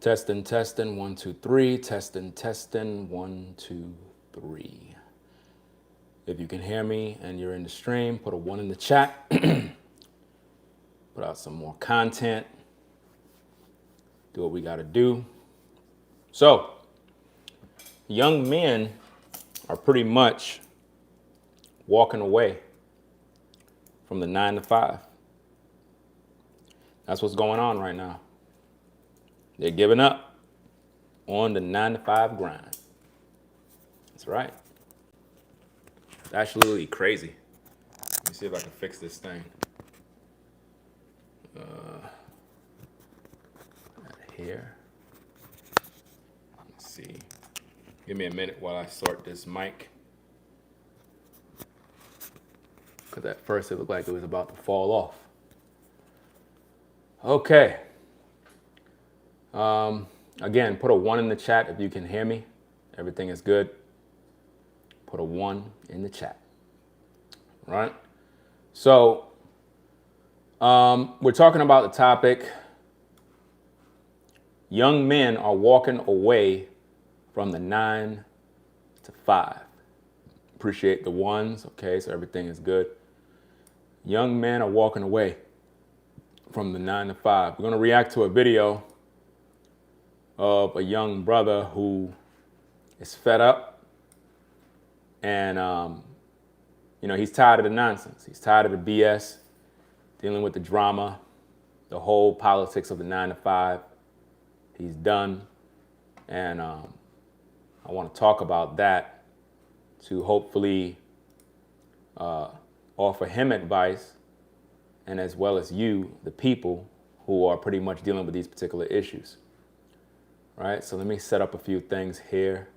Testing, testing, 1, 2, 3. Testing, testing, 1, 2, 3. If you can hear me and you're in the stream, put a 1 in the chat. Put out some more content. Do what we got to do. So, young men are pretty much walking away from the 9 to 5. That's what's going on right now. They're giving up on the 9 to 5 grind. That's right. It's absolutely crazy. Let me see if I can fix this thing. Here. Let's see. Give me a minute while I sort this mic. Because at first it looked like it was about to fall off. Okay. Again, put a 1 in the chat if you can hear me. Everything is good. Put a 1 in the chat. All right. So, we're talking about the topic, young men are walking away from the 9 to 5. Appreciate the 1s. Okay, so everything is good. Young men are walking away from the 9 to 5. We're going to react to a video of a young brother who is fed up and, he's tired of the nonsense. He's tired of the BS, dealing with the drama, the whole politics of the 9 to 5. He's done. And I want to talk about that to hopefully offer him advice, and as well as you, the people who are pretty much dealing with these particular issues. All right, so let me set up a few things here.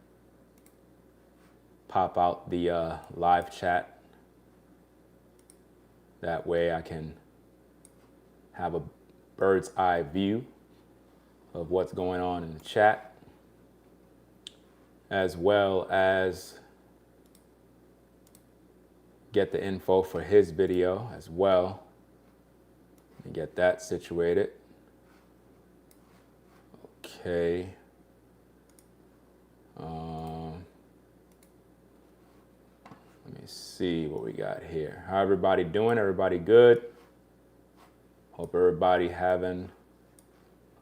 Pop out the live chat. That way I can have a bird's eye view of what's going on in the chat, as well as get the info for his video as well. Let me get that situated. Okay. Let me see what we got here. How everybody doing? Everybody good? Hope everybody having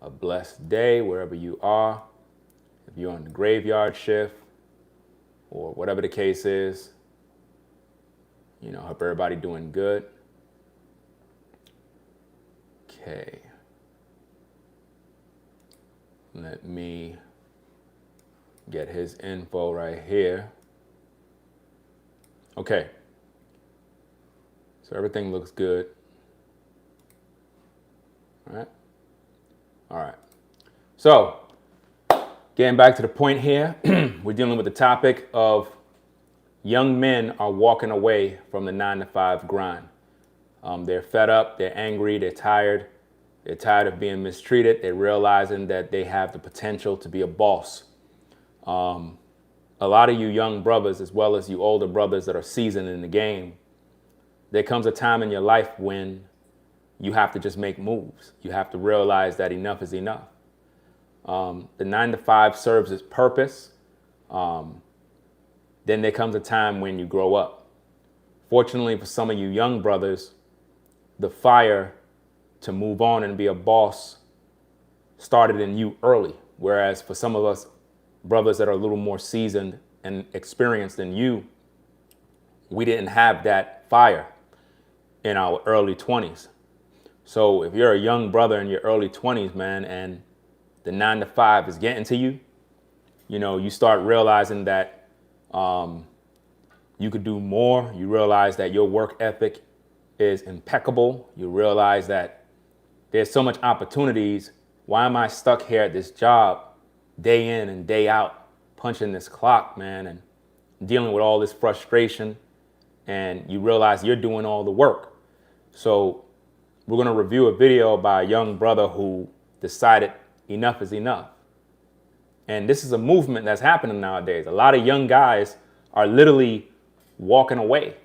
a blessed day wherever you are. If you're on the graveyard shift or whatever the case is, hope everybody doing good. Okay. Let me get his info right here. Okay. So everything looks good. All right. All right. So, getting back to the point here, we're dealing with the topic of young men are walking away from the 9 to 5 grind. They're fed up, they're angry, they're tired. They're tired of being mistreated. They're realizing that they have the potential to be a boss. A lot of you young brothers, as well as you older brothers that are seasoned in the game, there comes a time in your life when you have to just make moves. You have to realize that enough is enough. The 9 to 5 serves its purpose. Then there comes a time when you grow up. Fortunately for some of you young brothers, the fire to move on and be a boss started in you early. Whereas for some of us brothers that are a little more seasoned and experienced than you, we didn't have that fire in our early 20s. So if you're a young brother in your early 20s, man, and the 9 to 5 is getting to you, you start realizing that you could do more. You realize that your work ethic is impeccable. You realize that there's so much opportunities. Why am I stuck here at this job day in and day out, punching this clock, man, and dealing with all this frustration? And you realize you're doing all the work. So we're going to review a video by a young brother who decided enough is enough. And this is a movement that's happening nowadays. A lot of young guys are literally walking away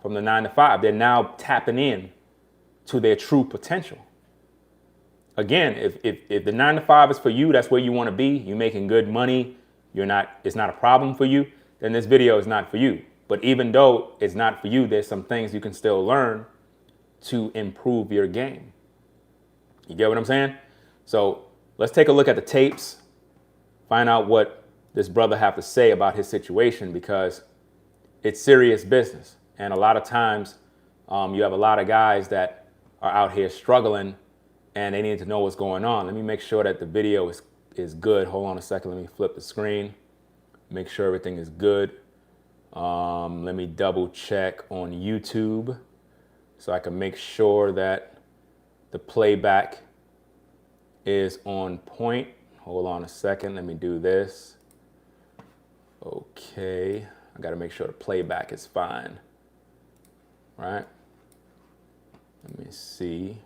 from the 9 to 5. They're now tapping in to their true potential. again, if the 9 to 5 is for you, that's where you want to be, you're making good money, it's not a problem for you, then this video is not for you. But even though it's not for you, there's some things you can still learn to improve your game. You get what I'm saying? So let's take a look at the tapes, find out what this brother have to say about his situation, because it's serious business. And a lot of times you have a lot of guys that are out here struggling and they need to know what's going on. Let me make sure that the video is good. Hold on a second. Let me flip the screen. Make sure everything is good. Let me double check on YouTube so I can make sure that the playback is on point. Hold on a second. Let me do this. Okay. I got to make sure the playback is fine. Right? Let me see.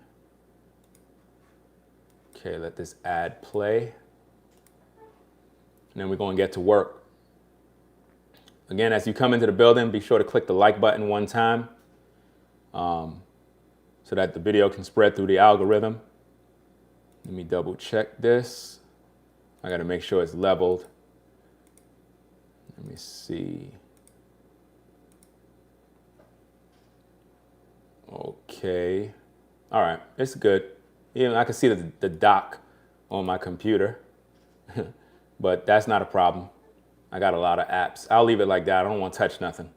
Okay, let this ad play. And then we're going to get to work. Again, as you come into the building, be sure to click the like button one time so that the video can spread through the algorithm. Let me double check this. I got to make sure it's leveled. Let me see. Okay. All right, it's good. Even I can see the dock on my computer, but that's not a problem. I got a lot of apps. I'll leave it like that. I don't want to touch nothing.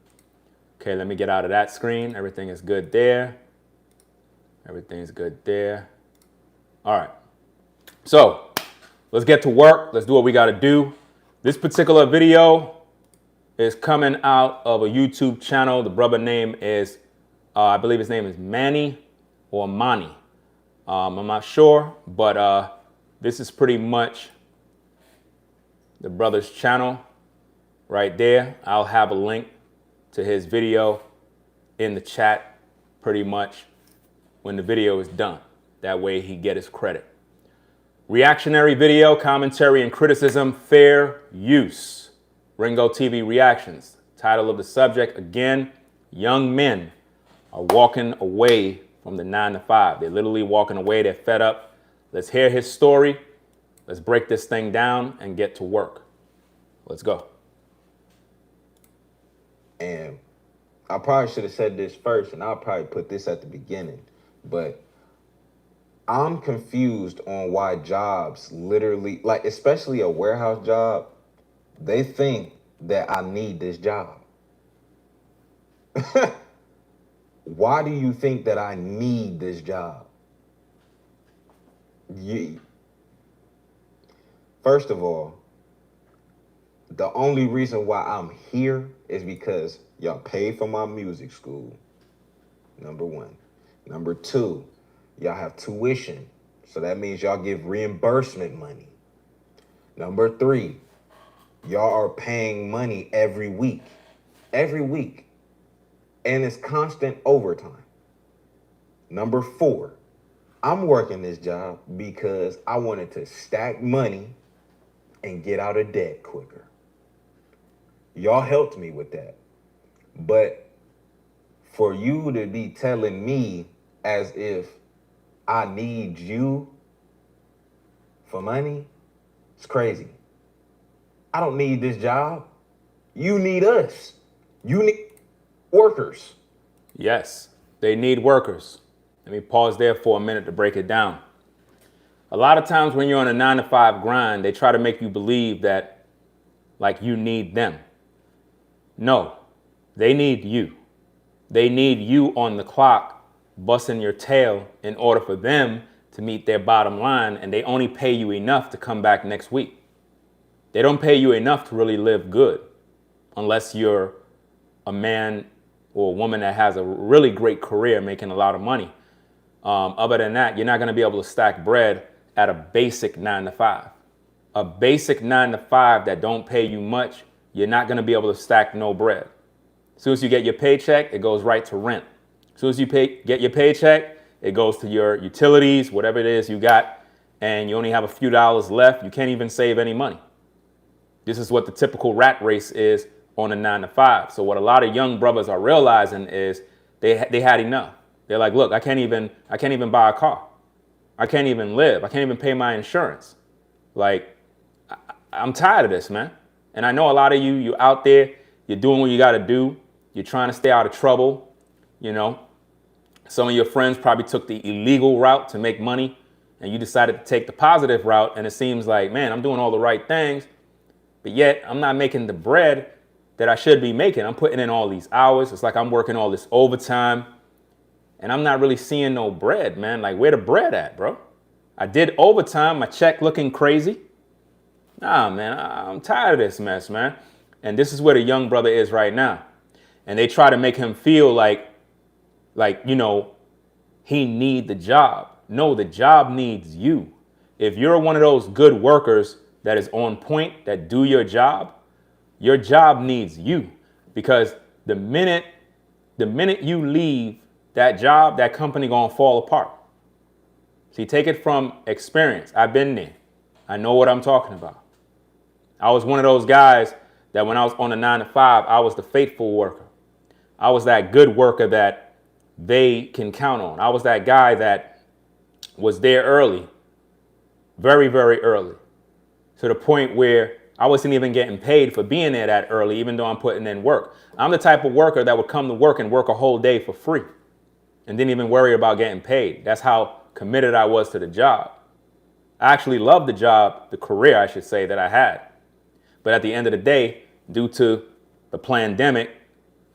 Okay, let me get out of that screen. Everything is good there. Everything's good there. All right. So let's get to work. Let's do what we got to do. This particular video is coming out of a YouTube channel. The brother name is, I believe his name is Manny or Mani. I'm not sure, but this is pretty much the brother's channel right there. I'll have a link to his video in the chat pretty much when the video is done. That way he get his credit. Reactionary video, commentary and criticism, fair use. Ringo TV Reactions. Title of the subject, again, young men are walking away from the 9 to 5. They're literally walking away. They're fed up. Let's hear his story. Let's break this thing down and get to work. Let's go. And I probably should have said this first, and I'll probably put this at the beginning, but I'm confused on why jobs literally, like especially a warehouse job, they think that I need this job. Why do you think that I need this job? First of all, the only reason why I'm here is because y'all paid for my music school. Number one. Number two, y'all have tuition. So that means y'all give reimbursement money. Number three, y'all are paying money every week. Every week. And it's constant overtime. Number four, I'm working this job because I wanted to stack money and get out of debt quicker. Y'all helped me with that. But for you to be telling me as if I need you for money, it's crazy. I don't need this job. You need us. You need workers. Yes, they need workers. Let me pause there for a minute to break it down. A lot of times when you're on a 9 to 5 grind, they try to make you believe that like you need them. No, they need you. They need you on the clock, busting your tail in order for them to meet their bottom line, and they only pay you enough to come back next week. They don't pay you enough to really live good unless you're a man or a woman that has a really great career making a lot of money. Other than that, you're not going to be able to stack bread at a basic 9 to 5. A basic 9 to 5 that don't pay you much, you're not going to be able to stack no bread. As soon as you get your paycheck, it goes right to rent. As soon as you get your paycheck, it goes to your utilities, whatever it is you got, and you only have a few dollars left. You can't even save any money. This is what the typical rat race is on a 9 to 5. So what a lot of young brothers are realizing is they had enough. They're like, look, I can't even buy a car. I can't even live. I can't even pay my insurance. Like, I'm tired of this, man. And I know a lot of you out there, you're doing what you got to do. You're trying to stay out of trouble. You know, some of your friends probably took the illegal route to make money, and you decided to take the positive route. And it seems like, man, I'm doing all the right things, but yet I'm not making the bread that I should be making. I'm putting in all these hours. It's like I'm working all this overtime, and I'm not really seeing no bread, man. Like, where the bread at, bro? I did overtime, my check looking crazy. Nah, man, I'm tired of this mess, man. And this is where the young brother is right now. And they try to make him feel like, you know, he need the job. No, the job needs you. If you're one of those good workers that is on point, that do your job needs you. Because the minute you leave that job, that company gonna fall apart. See, take it from experience. I've been there. I know what I'm talking about. I was one of those guys that when I was on a 9-to-5, I was the faithful worker. I was that good worker that they can count on. I was that guy that was there early, very, very early, to the point where I wasn't even getting paid for being there that early, even though I'm putting in work. I'm the type of worker that would come to work and work a whole day for free and didn't even worry about getting paid. That's how committed I was to the job. I actually loved the job, the career, I should say, that I had. But at the end of the day, due to the pandemic,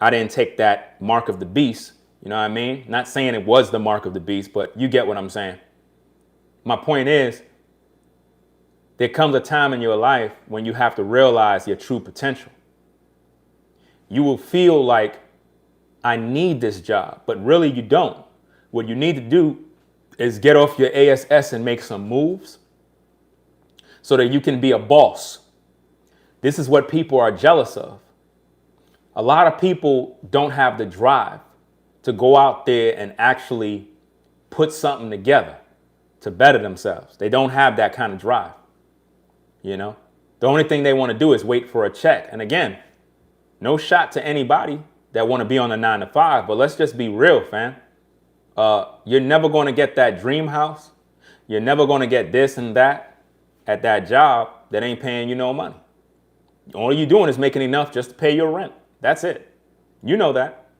I didn't take that mark of the beast. You know what I mean? Not saying it was the mark of the beast, but you get what I'm saying. My point is, there comes a time in your life when you have to realize your true potential. You will feel like, I need this job, but really you don't. What you need to do is get off your ASS and make some moves so that you can be a boss. This is what people are jealous of. A lot of people don't have the drive to go out there and actually put something together to better themselves. They don't have that kind of drive. You know, the only thing they want to do is wait for a check. And again, no shot to anybody that want to be on a 9-to-5, but let's just be real, fam. You're never going to get that dream house. You're never going to get this and that at that job that ain't paying you no money. All you're doing is making enough just to pay your rent. That's it. You know that.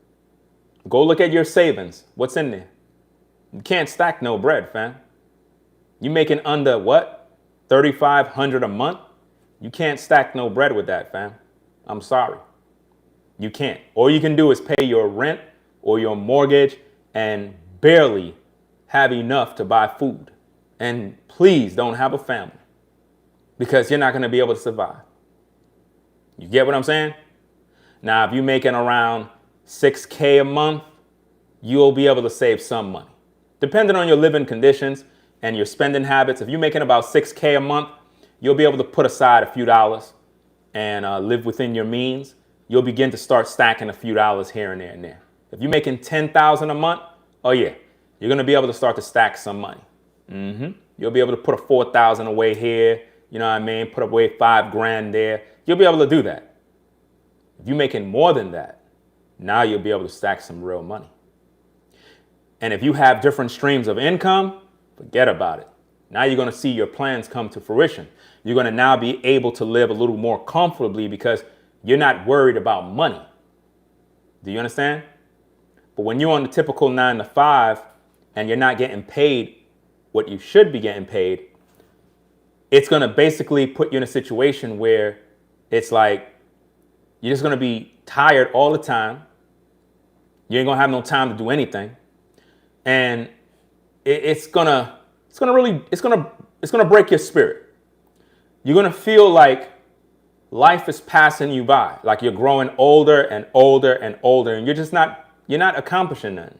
Go look at your savings. What's in there? You can't stack no bread, fam. You making under what? $3,500 a month? You can't stack no bread with that, fam. I'm sorry. You can't. All you can do is pay your rent or your mortgage and barely have enough to buy food. And please don't have a family because you're not going to be able to survive. You get what I'm saying? Now, if you're making around $6,000 a month, you'll be able to save some money. Depending on your living conditions and your spending habits, if you're making about $6,000 a month, you'll be able to put aside a few dollars and live within your means. You'll begin to start stacking a few dollars here and there and there. If you're making $10,000 a month, oh yeah, you're going to be able to start to stack some money. You'll be able to put a $4,000 away here. You know what I mean? Put away $5,000 there. You'll be able to do that. If you're making more than that, now you'll be able to stack some real money. And if you have different streams of income, forget about it. Now you're going to see your plans come to fruition. You're going to now be able to live a little more comfortably because you're not worried about money. Do you understand? But when you're on the typical 9-to-5 and you're not getting paid what you should be getting paid, it's going to basically put you in a situation where it's like you're just going to be tired all the time. You ain't going to have no time to do anything. And it's going to break your spirit. You're going to feel like life is passing you by, like you're growing older and older and older, and you're not accomplishing nothing.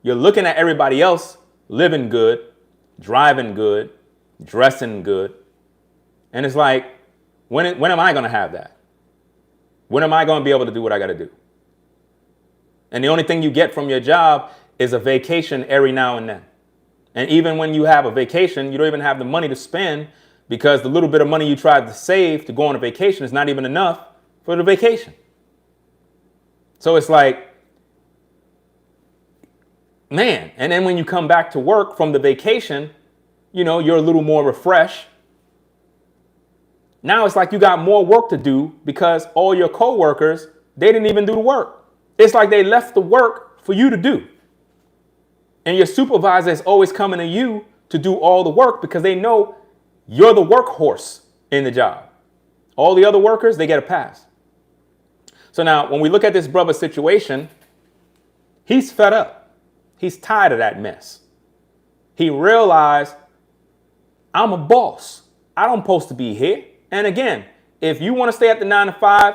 You're looking at everybody else living good, driving good, dressing good, and it's like, when am I going to have that? When am I going to be able to do what I got to do? And the only thing you get from your job is a vacation every now and then. And even when you have a vacation, you don't even have the money to spend because the little bit of money you tried to save to go on a vacation is not even enough for the vacation. So it's like, Man, and then when you come back to work from the vacation, you're a little more refreshed. Now it's like you got more work to do because all your coworkers, they didn't even do the work. It's like they left the work for you to do. And your supervisor is always coming to you to do all the work because they know you're the workhorse in the job. All the other workers, they get a pass. So now when we look at this brother's situation, he's fed up. He's tired of that mess. He realized, I'm a boss. I don't supposed to be here. And again, if you want to stay at the 9 to 5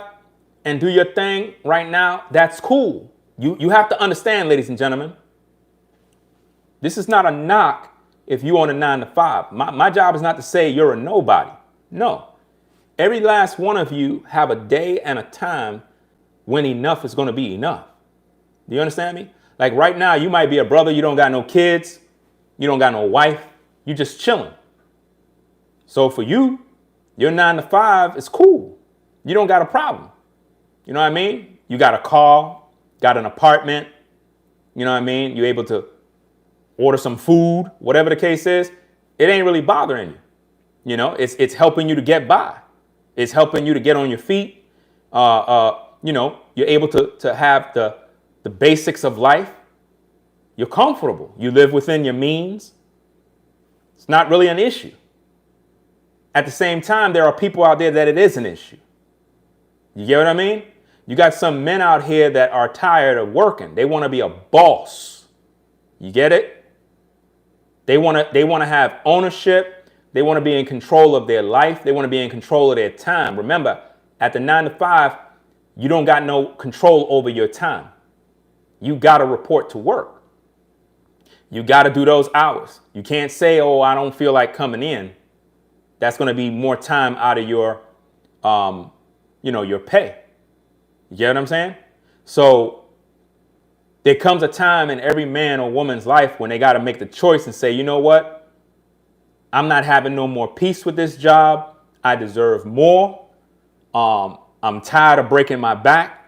and do your thing right now, that's cool. You have to understand, ladies and gentlemen, this is not a knock if you own a 9 to 5. My job is not to say you're a nobody. No. Every last one of you have a day and a time when enough is going to be enough. Do you understand me? Like right now, you might be a brother, you don't got no kids, you don't got no wife, you just chilling. So for you, your 9 to 5 is cool. You don't got a problem. You know what I mean? You got a car, got an apartment. You know what I mean? You're able to order some food, whatever the case is. It ain't really bothering you. It's helping you to get by. It's helping you to get on your feet. You're able to have the basics of life. You're comfortable. You live within your means. It's not really an issue. At the same time, there are people out there that it is an issue. You get what I mean? You got some men out here that are tired of working. They want to be a boss. You get it? They want to have ownership. They want to be in control of their life. They want to be in control of their time. Remember, at the 9 to 5, you don't got no control over your time. You got to report to work. You got to do those hours. You can't say, oh, I don't feel like coming in. That's going to be more time out of your pay. You get what I'm saying? So there comes a time in every man or woman's life when they got to make the choice and say, you know what? I'm not having no more peace with this job. I deserve more. I'm tired of breaking my back.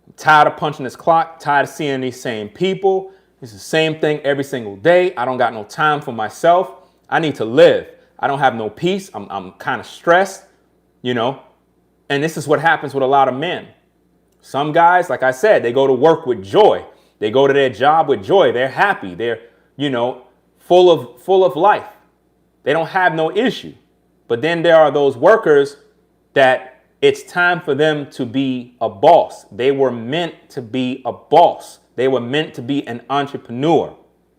I'm tired of punching this clock, tired of seeing these same people. It's the same thing every single day. I don't got no time for myself. I need to live. I don't have no peace. I'm kind of stressed, And this is what happens with a lot of men. Some guys, like I said, they go to work with joy. They go to their job with joy. They're happy. They're, full of life. They don't have no issue. But then there are those workers that it's time for them to be a boss. They were meant to be a boss. They were meant to be an entrepreneur.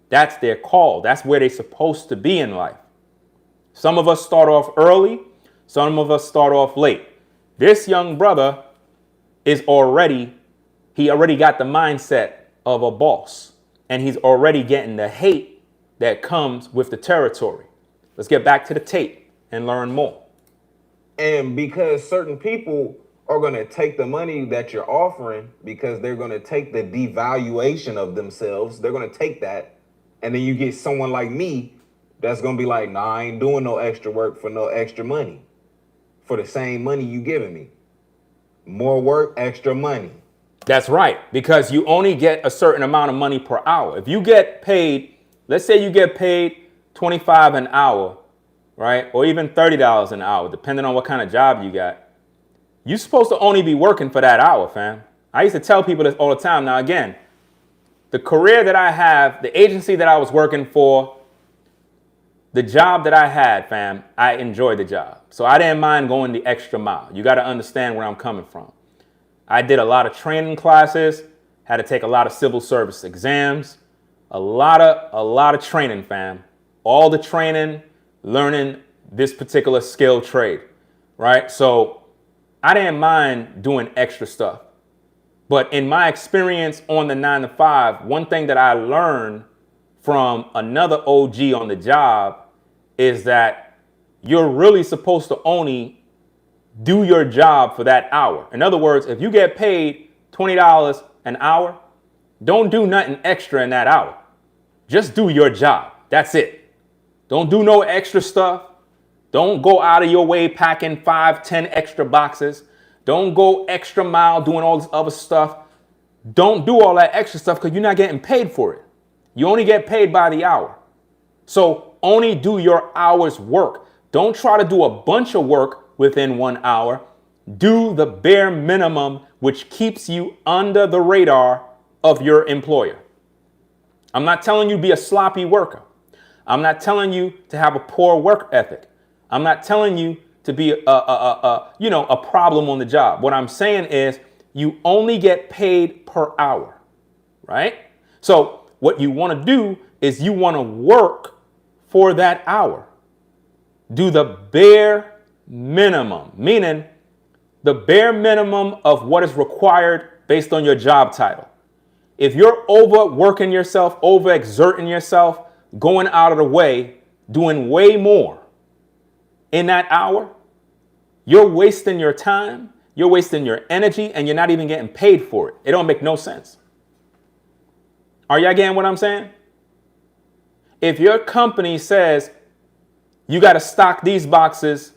That's their call. That's where they're supposed to be in life. Some of us start off early. Some of us start off late. This young brother he already got the mindset of a boss, and he's already getting the hate that comes with the territory. Let's get back to the tape and learn more. And because certain people are going to take the money that you're offering, because they're going to take the devaluation of themselves, they're going to take that, and then you get someone like me that's going to be like, nah, I ain't doing no extra work for no extra money. For the same money you giving me. More work, extra money. That's right, because you only get a certain amount of money per hour. If you get paid, let's say you get paid $25 an hour, right? Or even $30 an hour, depending on what kind of job you got. You're supposed to only be working for that hour, fam. I used to tell people this all the time. Now, again, the career that I have, the agency that I was working for, the job that I had, fam, I enjoyed the job. So I didn't mind going the extra mile. You got to understand where I'm coming from. I did a lot of training classes, had to take a lot of civil service exams, a lot of training, fam. All the training, learning this particular skill trade, right? So I didn't mind doing extra stuff. But in my experience on the 9 to 5, one thing that I learned from another OG on the job is that you're really supposed to only do your job for that hour. In other words, if you get paid $20 an hour, don't do nothing extra in that hour. Just do your job. That's it. Don't do no extra stuff. Don't go out of your way packing 5, 10 extra boxes. Don't go extra mile doing all this other stuff. Don't do all that extra stuff because you're not getting paid for it. You only get paid by the hour. So only do your hour's work. Don't try to do a bunch of work within 1 hour. Do the bare minimum, which keeps you under the radar of your employer. I'm not telling you to be a sloppy worker. I'm not telling you to have a poor work ethic. I'm not telling you to be a problem on the job. What I'm saying is you only get paid per hour, right? So what you want to do is you want to work for that hour. Do the bare minimum, meaning the bare minimum of what is required based on your job title. If you're overworking yourself, overexerting yourself, going out of the way, doing way more in that hour, you're wasting your time, you're wasting your energy, and you're not even getting paid for it. It don't make no sense. Are y'all getting what I'm saying? If your company says you got to stock these boxes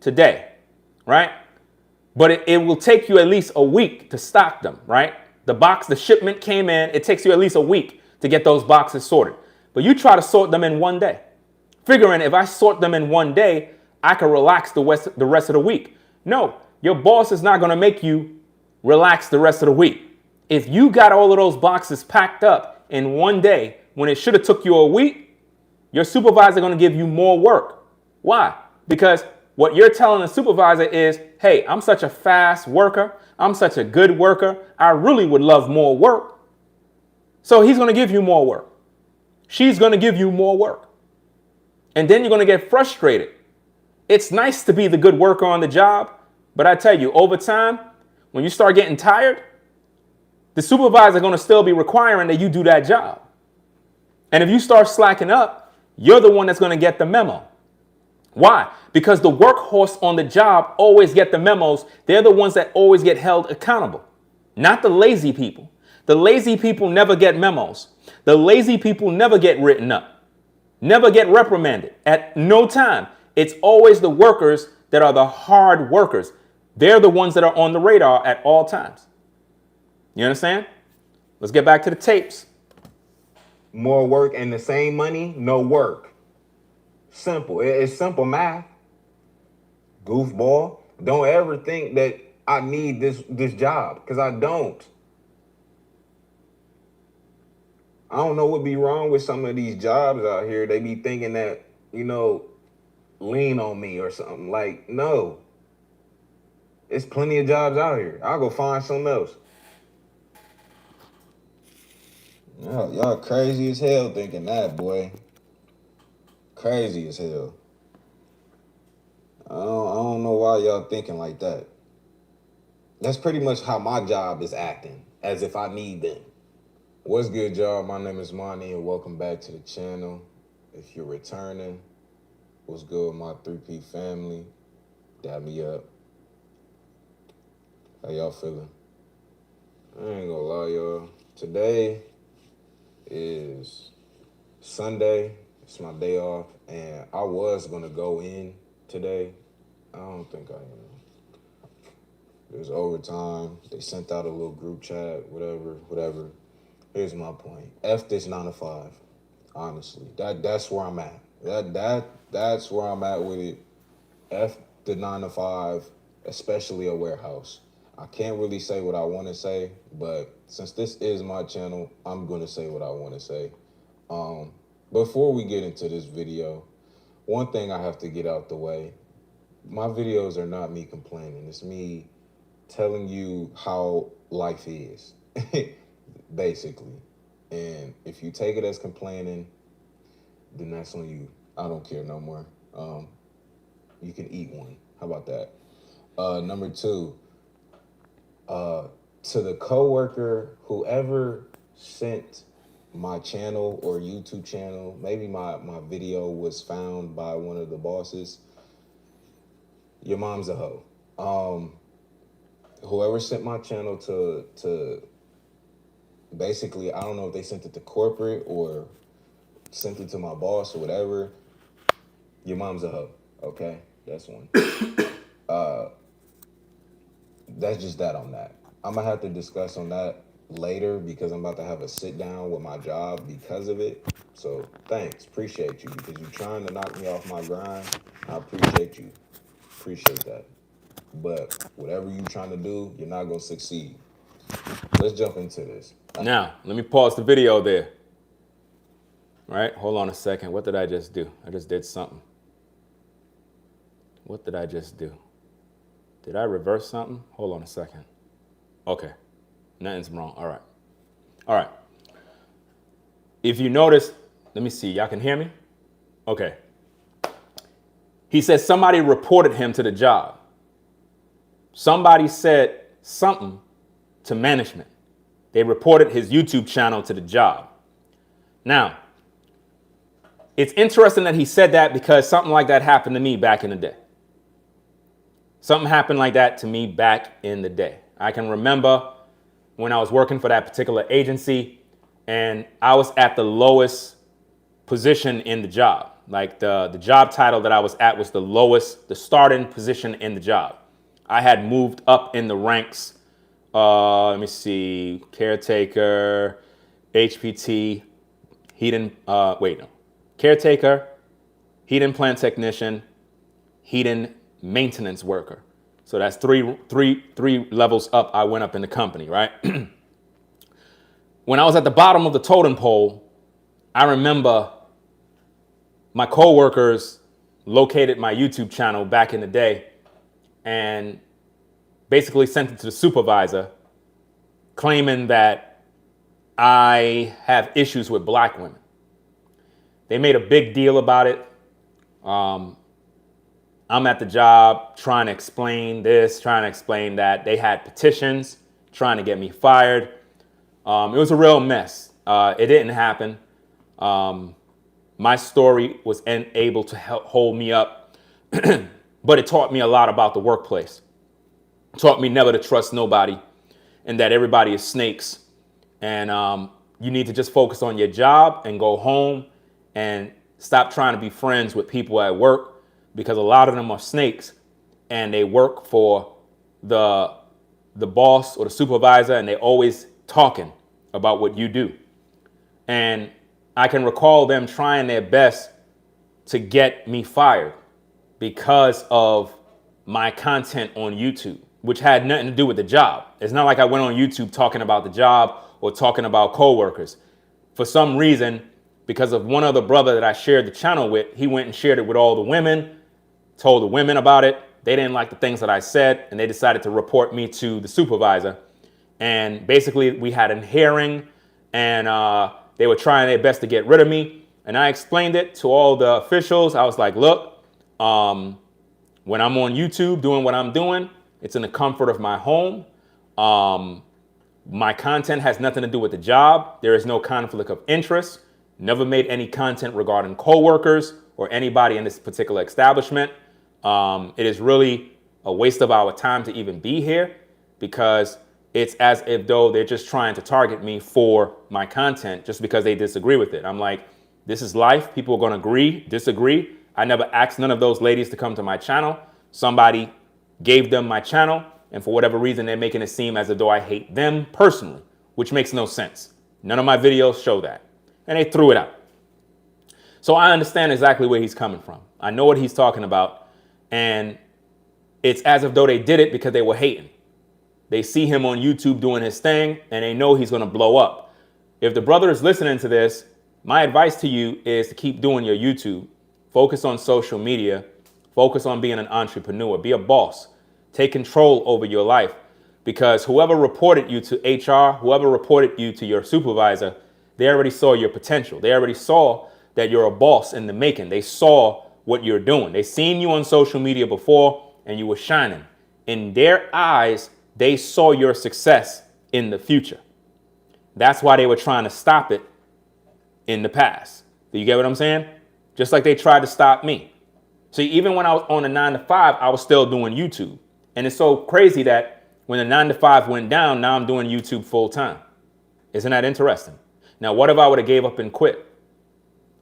today, right? But it will take you at least a week to stock them, right? The shipment came in, it takes you at least a week to get those boxes sorted. But you try to sort them in 1 day. Figuring if I sort them in 1 day, I can relax the rest of the week. No, your boss is not going to make you relax the rest of the week. If you got all of those boxes packed up in 1 day when it should have took you a week, your supervisor is going to give you more work. Why? Because what you're telling the supervisor is, hey, I'm such a fast worker. I'm such a good worker. I really would love more work. So he's going to give you more work. She's going to give you more work. And then you're going to get frustrated. It's nice to be the good worker on the job. But I tell you, over time, when you start getting tired, the supervisor is going to still be requiring that you do that job. And if you start slacking up, you're the one that's going to get the memo. Why? Because the workhorse on the job always get the memos. They're the ones that always get held accountable, not the lazy people. The lazy people never get memos. The lazy people never get written up, never get reprimanded at no time. It's always the workers that are the hard workers. They're the ones that are on the radar at all times. You understand? Let's get back to the tapes. More work and the same money, no work. Simple. It's simple math. Goofball. Don't ever think that I need this job, because I don't. I don't know what be wrong with some of these jobs out here. They be thinking that, lean on me or something. Like, no. It's plenty of jobs out here. I'll go find something else. Y'all crazy as hell thinking that, boy. Crazy as hell. I don't know why y'all thinking like that. That's pretty much how my job is acting, as if I need them. What's good, y'all? My name is Monty, and welcome back to the channel. If you're returning, what's good with my 3P family? Dab me up. How y'all feeling? I ain't gonna lie, y'all. Today is Sunday. It's my day off, and I was gonna go in today. I don't think I am. It was overtime. They sent out a little group chat, whatever. Here's my point. F this 9 to 5. Honestly, that's where I'm at. That's where I'm at with it. F the 9 to 5, especially a warehouse. I can't really say what I want to say, but since this is my channel, I'm gonna say what I want to say. Before we get into this video, one thing I have to get out the way. My videos are not me complaining. It's me telling you how life is, basically. And if you take it as complaining, then that's on you. I don't care no more. You can eat one. How about that? Number 2, to the coworker, whoever sent my channel or YouTube channel, maybe my video was found by one of the bosses. Your mom's a hoe. Whoever sent my channel to basically, I don't know if they sent it to corporate or sent it to my boss or whatever. Your mom's a hoe. Okay, that's one. That's just that on that. I'm gonna have to discuss on that later because I'm about to have a sit down with my job because of it. So thanks, appreciate you because you're trying to knock me off my grind. I appreciate you, appreciate that. But whatever you're trying to do, you're not gonna succeed. Let's jump into this. Now, let me pause the video there. All right, hold on a second. What did I just do? I just did something. What did I just do? Did I reverse something? Hold on a second. Okay, nothing's wrong. All right. All right. If you notice, let me see. Y'all can hear me? Okay. He says somebody reported him to the job. Somebody said something to management. They reported his YouTube channel to the job. Now, it's interesting that he said that because something like that happened to me back in the day. Something happened like that to me back in the day. I can remember when I was working for that particular agency and I was at the lowest position in the job. Like the job title that I was at was the lowest, the starting position in the job. I had moved up in the ranks. Let me see, caretaker, HPT, caretaker, heating plant technician, heating maintenance worker. So that's three levels up. I went up in the company, right? When I was at the bottom of the totem pole, I remember my coworkers located my YouTube channel back in the day and basically sent it to the supervisor claiming that I have issues with black women. They made a big deal about it. I'm at the job trying to explain this, trying to explain that. They had petitions trying to get me fired. It was a real mess. It didn't happen. My story was able to help hold me up, but it taught me a lot about the workplace. It taught me never to trust nobody and that everybody is snakes. And you need to just focus on your job and go home and stop trying to be friends with people at work because a lot of them are snakes and they work for the boss or the supervisor and they always talking about what you do. And I can recall them trying their best to get me fired because of my content on YouTube, which had nothing to do with the job. It's not like I went on YouTube talking about the job or talking about coworkers. For some reason, because of one other brother that I shared the channel with, he went and shared it with all the women, told the women about it. They didn't like the things that I said, and they decided to report me to the supervisor. And basically, we had a hearing, and they were trying their best to get rid of me. And I explained it to all the officials. I was like, look, when I'm on YouTube doing what I'm doing, it's in the comfort of my home. My content has nothing to do with the job. There is no conflict of interest. Never made any content regarding coworkers or anybody in this particular establishment. It is really a waste of our time to even be here because it's as if though they're just trying to target me for my content just because they disagree with it. I'm like, this is life. People are going to agree, disagree. I never asked none of those ladies to come to my channel. Somebody gave them my channel, and for whatever reason, they're making it seem as though I hate them personally, which makes no sense. None of my videos show that. And they threw it out. So I understand exactly where he's coming from. I know what he's talking about. And it's as if though they did it because they were hating. They see him on YouTube doing his thing, and they know he's going to blow up. If the brother is listening to this, my advice to you is to keep doing your YouTube. Focus on social media. Focus on being an entrepreneur. Be a boss. Take control over your life. Because whoever reported you to HR, whoever reported you to your supervisor, they already saw your potential. They already saw that you're a boss in the making. They saw what you're doing. They seen you on social media before and you were shining. In their eyes, they saw your success in the future. That's why they were trying to stop it in the past. Do you get what I'm saying? Just like they tried to stop me. See, even when I was on a 9-to-5, I was still doing YouTube. And it's so crazy that when the 9-to-5 went down, now I'm doing YouTube full time. Isn't that interesting? Now, what if I would have gave up and quit?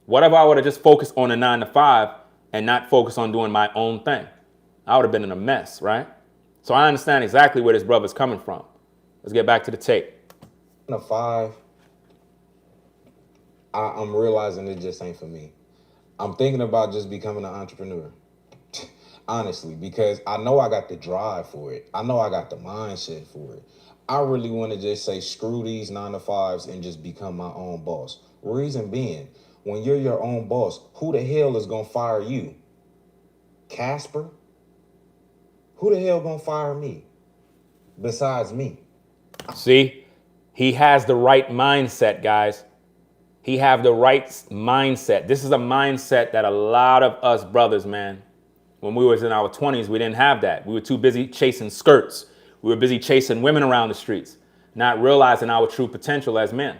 What if I would have just focused on a 9-to-5 and not focused on doing my own thing? I would have been in a mess, right? So I understand exactly where this brother's coming from. Let's get back to the tape. To 5, I'm realizing it just ain't for me. I'm thinking about just becoming an entrepreneur. Honestly, because I know I got the drive for it. I know I got the mindset for it. I really want to just say screw these 9 to 5s and just become my own boss. Reason being, when you're your own boss, who the hell is gonna fire you? Casper? Who the hell gonna fire me besides me? See, he has the right mindset, guys. He have the right mindset. This is a mindset that a lot of us brothers, man, when we was in our 20s, we didn't have that. We were too busy chasing skirts. We were busy chasing women around the streets, not realizing our true potential as men.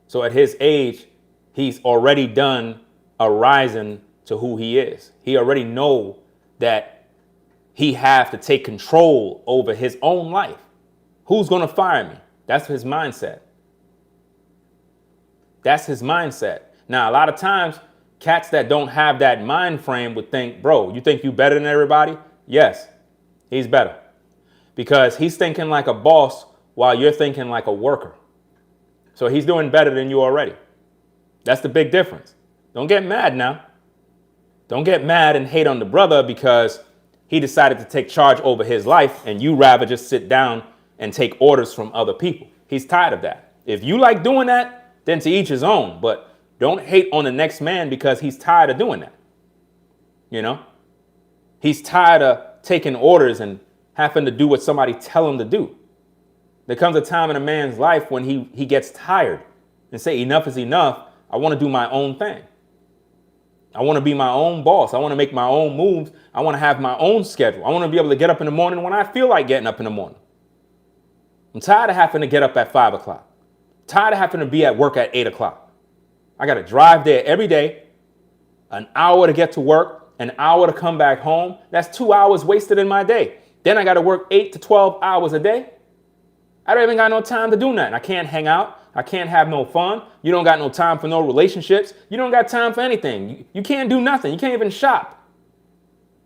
So at his age, he's already done a rising to who he is. He already know that he have to take control over his own life. Who's going to fire me? That's his mindset. That's his mindset. Now, a lot of times, cats that don't have that mind frame would think, bro, you think you better than everybody? Yes, he's better. Because he's thinking like a boss while you're thinking like a worker. So he's doing better than you already. That's the big difference. Don't get mad now. Don't get mad and hate on the brother because he decided to take charge over his life and you rather just sit down and take orders from other people. He's tired of that. If you like doing that, then to each his own. But don't hate on the next man because he's tired of doing that. You know? He's tired of taking orders and having to do what somebody tell him to do. There comes a time in a man's life when he gets tired and say enough is enough. I want to do my own thing. I want to be my own boss. I want to make my own moves. I want to have my own schedule. I want to be able to get up in the morning when I feel like getting up in the morning. I'm tired of having to get up at 5 o'clock. Tired of having to be at work at 8 o'clock. I got to drive there every day, an hour to get to work, an hour to come back home. That's 2 hours wasted in my day. Then I got to work 8 to 12 hours a day. I don't even got no time to do nothing. I can't hang out. I can't have no fun. You don't got no time for no relationships. You don't got time for anything. You can't do nothing. You can't even shop.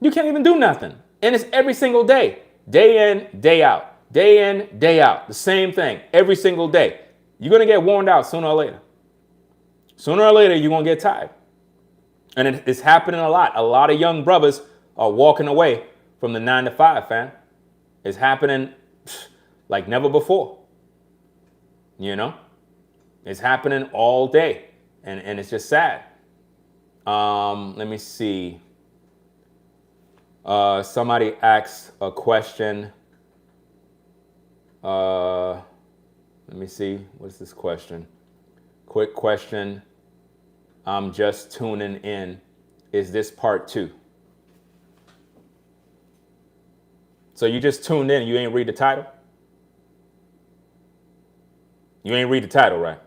You can't even do nothing. And it's every single day. Day in, day out. Day in, day out. The same thing every single day. You're going to get worn out sooner or later. Sooner or later, you're going to get tired. And it's happening a lot. A lot of young brothers are walking away from the 9 to 5, fam. It's happening like never before. You know? It's happening all day. And it's just sad. Let me see. Somebody asked a question. Let me see. What's this question? Quick question. I'm just tuning in. Is this part 2? So you just tuned in. You ain't read the title? You ain't read the title, right?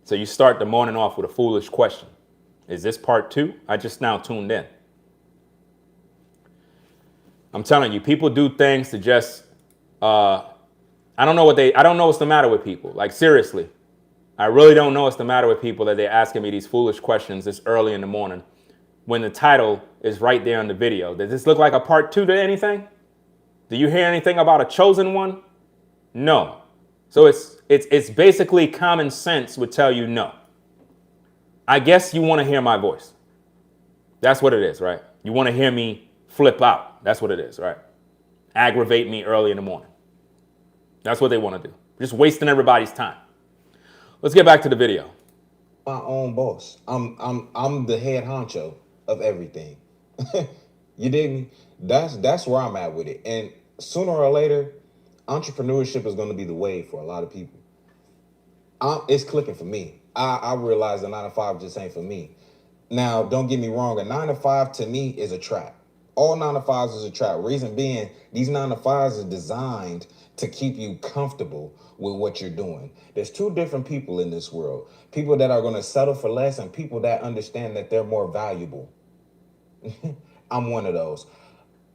So you start the morning off with a foolish question. Is this part 2? I just now tuned in. I'm telling you, people do things to just, I don't know what's the matter with people. Like, seriously, I really don't know what's the matter with people that they're asking me these foolish questions this early in the morning when the title is right there in the video. Does this look like a part 2 to anything? Do you hear anything about a chosen one? No. So it's basically common sense would tell you no. I guess you want to hear my voice. That's what it is, right? You want to hear me flip out. That's what it is, right? Aggravate me early in the morning. That's what they want to do. Just wasting everybody's time. Let's get back to the video. My own boss. I'm the head honcho of everything. You dig me? That's where I'm at with it. And sooner or later, entrepreneurship is going to be the wave for a lot of people. It's clicking for me. I realize the 9 to 5 just ain't for me. Now, don't get me wrong. A 9 to 5 to me is a trap. All 9 to 5s is a trap. Reason being, these 9 to 5s are designed to keep you comfortable with what you're doing. There's two different people in this world. People that are going to settle for less and people that understand that they're more valuable. I'm one of those.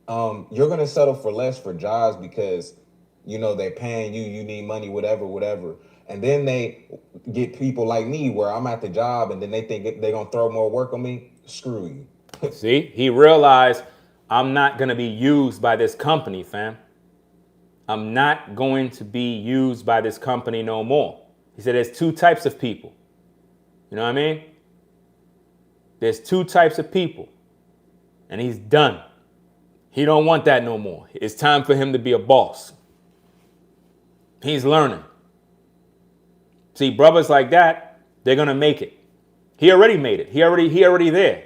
You're going to settle for less for jobs because, you know, they're paying you, you need money, whatever. And then they get people like me where I'm at the job and then they think they're going to throw more work on me. Screw you. See, he realized I'm not going to be used by this company, fam. I'm not going to be used by this company no more. He said there's two types of people. You know what I mean? There's two types of people. And he's done. He don't want that no more. It's time for him to be a boss. He's learning. See, brothers like that, they're going to make it. He already made it. He already there.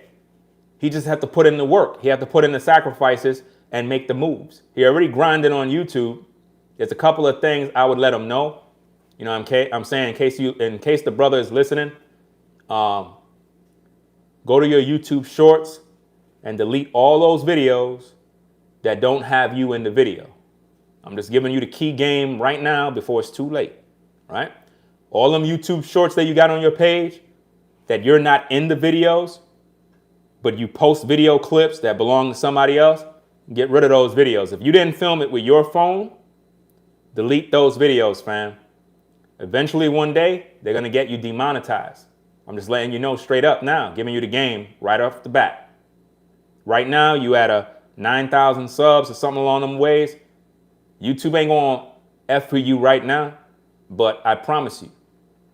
He just had to put in the work. He had to put in the sacrifices and make the moves. He already grinded on YouTube. There's a couple of things I would let him know. You know, I'm saying in case the brother is listening, go to your YouTube shorts and delete all those videos that don't have you in the video. I'm just giving you the key game right now before it's too late, right? All them YouTube shorts that you got on your page that you're not in the videos, but you post video clips that belong to somebody else, get rid of those videos. If you didn't film it with your phone, delete those videos, fam. Eventually one day, they're going to get you demonetized. I'm just letting you know straight up now, giving you the game right off the bat. Right now, you at a 9,000 subs or something along them ways. YouTube ain't going to F for you right now, but I promise you,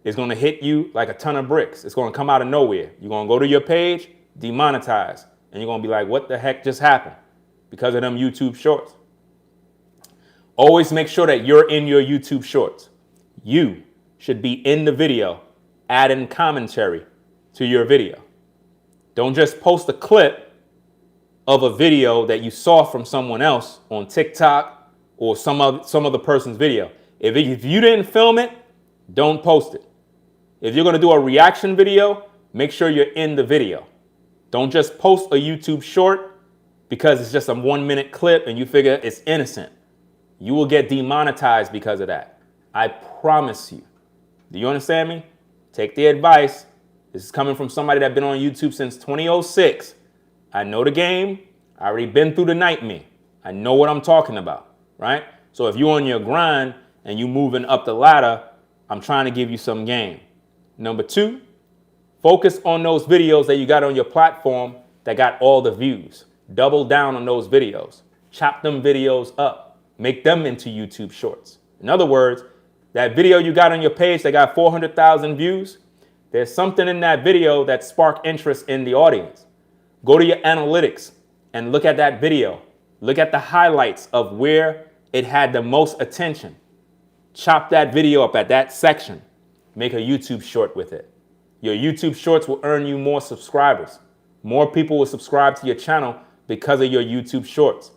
it's going to hit you like a ton of bricks. It's going to come out of nowhere. You're going to go to your page, demonetize, and you're going to be like, what the heck just happened? Because of them YouTube shorts. Always make sure that you're in your YouTube shorts. You should be in the video, adding commentary to your video. Don't just post a clip of a video that you saw from someone else on TikTok or some other person's video. If you didn't film it, don't post it. If you're going to do a reaction video, make sure you're in the video. Don't just post a YouTube short because it's just a 1-minute clip and you figure it's innocent. You will get demonetized because of that. I promise you. Do you understand me? Take the advice. This is coming from somebody that's been on YouTube since 2006. I know the game. I already been through the nightmare. I know what I'm talking about, right? So if you're on your grind and you moving up the ladder, I'm trying to give you some game. Number 2, focus on those videos that you got on your platform that got all the views. Double down on those videos. Chop them videos up. Make them into YouTube shorts. In other words, that video you got on your page that got 400,000 views, there's something in that video that sparked interest in the audience. Go to your analytics and look at that video. Look at the highlights of where it had the most attention. Chop that video up at that section. Make a YouTube short with it. Your YouTube shorts will earn you more subscribers. More people will subscribe to your channel because of your YouTube shorts.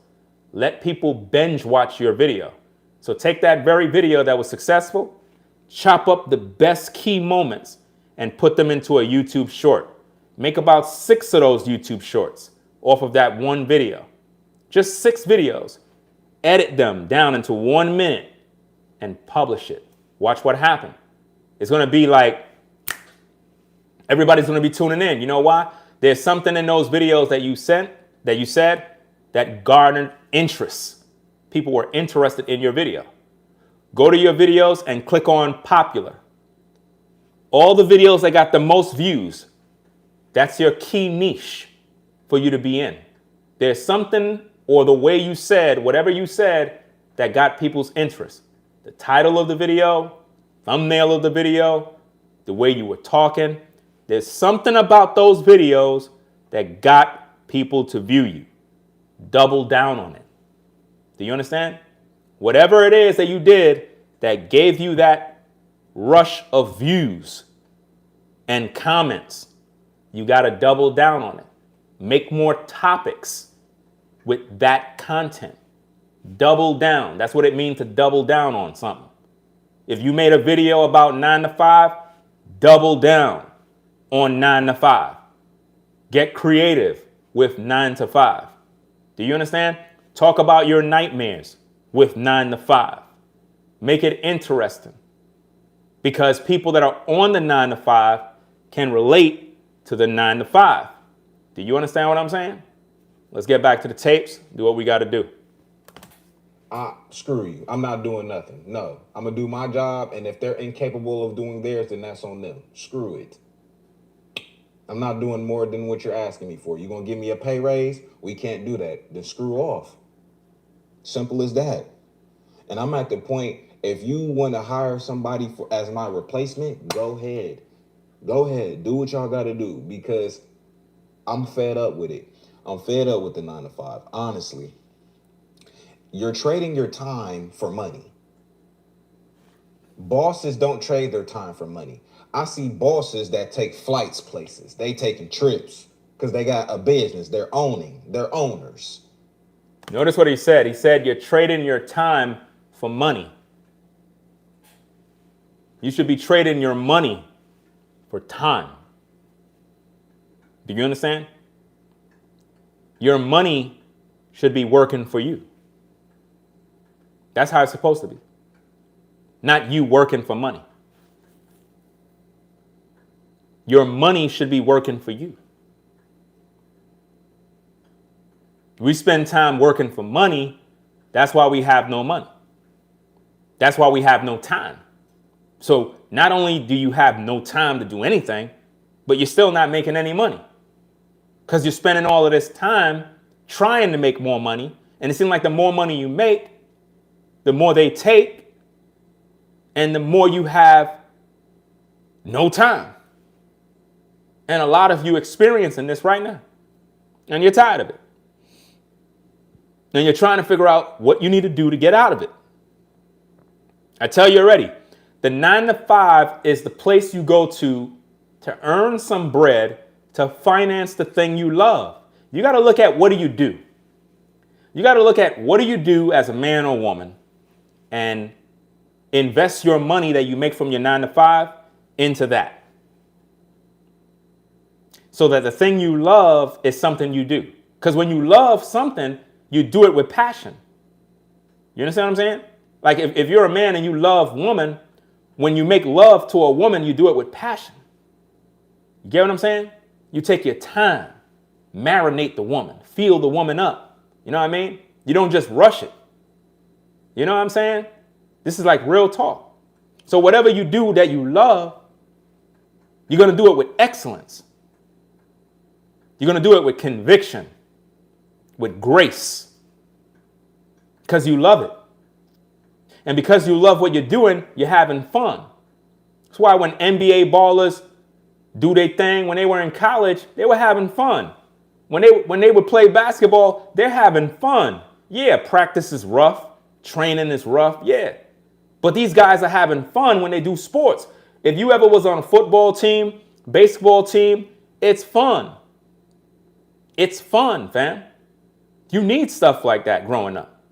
Let people binge watch your video. So take that very video that was successful, chop up the best key moments and put them into a YouTube short. Make about 6 of those YouTube shorts off of that one video. Just 6 videos. Edit them down into 1 minute and publish it. Watch what happens. It's going to be like everybody's going to be tuning in. You know why? There's something in those videos that you said that garnered interest. People were interested in your video. Go to your videos and click on popular. All the videos that got the most views, that's your key niche for you to be in. There's something or the way you said, whatever you said, that got people's interest. The title of the video, thumbnail of the video, the way you were talking. There's something about those videos that got people to view you. Double down on it. Do you understand? Whatever it is that you did that gave you that rush of views and comments, you got to double down on it. Make more topics with that content. Double down. That's what it means to double down on something. If you made a video about 9 to 5, double down on 9 to 5. Get creative with 9 to 5. Do you understand? Talk about your nightmares with 9 to 5. Make it interesting. Because people that are on the 9 to 5 can relate to the 9 to 5. Do you understand what I'm saying? Let's get back to the tapes, do what we got to do. Screw you. I'm not doing nothing. No, I'm going to do my job. And if they're incapable of doing theirs, then that's on them. Screw it. I'm not doing more than what you're asking me for. You're going to give me a pay raise? We can't do that. Then screw off. Simple as that. And I'm at the point, if you want to hire somebody for as my replacement, go ahead. Go ahead. Do what y'all got to do because I'm fed up with it. I'm fed up with the 9 to 5. Honestly, you're trading your time for money. Bosses don't trade their time for money. I see bosses that take flights places. They taking trips because they got a business. They're owning. They're owners. Notice what he said. He said you're trading your time for money. You should be trading your money for time. Do you understand? Your money should be working for you. That's how it's supposed to be. Not you working for money. Your money should be working for you. We spend time working for money. That's why we have no money. That's why we have no time. So not only do you have no time to do anything, but you're still not making any money because you're spending all of this time trying to make more money. And it seems like the more money you make, the more they take, and the more you have no time. And a lot of you experiencing this right now. And you're tired of it. And you're trying to figure out what you need to do to get out of it. I tell you already, the 9 to 5 is the place you go to earn some bread to finance the thing you love. You got to look at what do you do? You got to look at what do you do as a man or woman and invest your money that you make from your 9 to 5 into that. So that the thing you love is something you do. Because when you love something, you do it with passion. You understand what I'm saying? Like if you're a man and you love woman, when you make love to a woman, you do it with passion. You get what I'm saying? You take your time, marinate the woman, feel the woman up. You know what I mean? You don't just rush it. You know what I'm saying? This is like real talk. So whatever you do that you love, you're going to do it with excellence. You're going to do it with conviction, with grace, because you love it. And because you love what you're doing, you're having fun. That's why when NBA ballers do their thing, when they were in college, they were having fun. When they would play basketball, they're having fun. Yeah, practice is rough. Training is rough. Yeah. But these guys are having fun when they do sports. If you ever was on a football team, baseball team, it's fun. It's fun, fam. You need stuff like that growing up.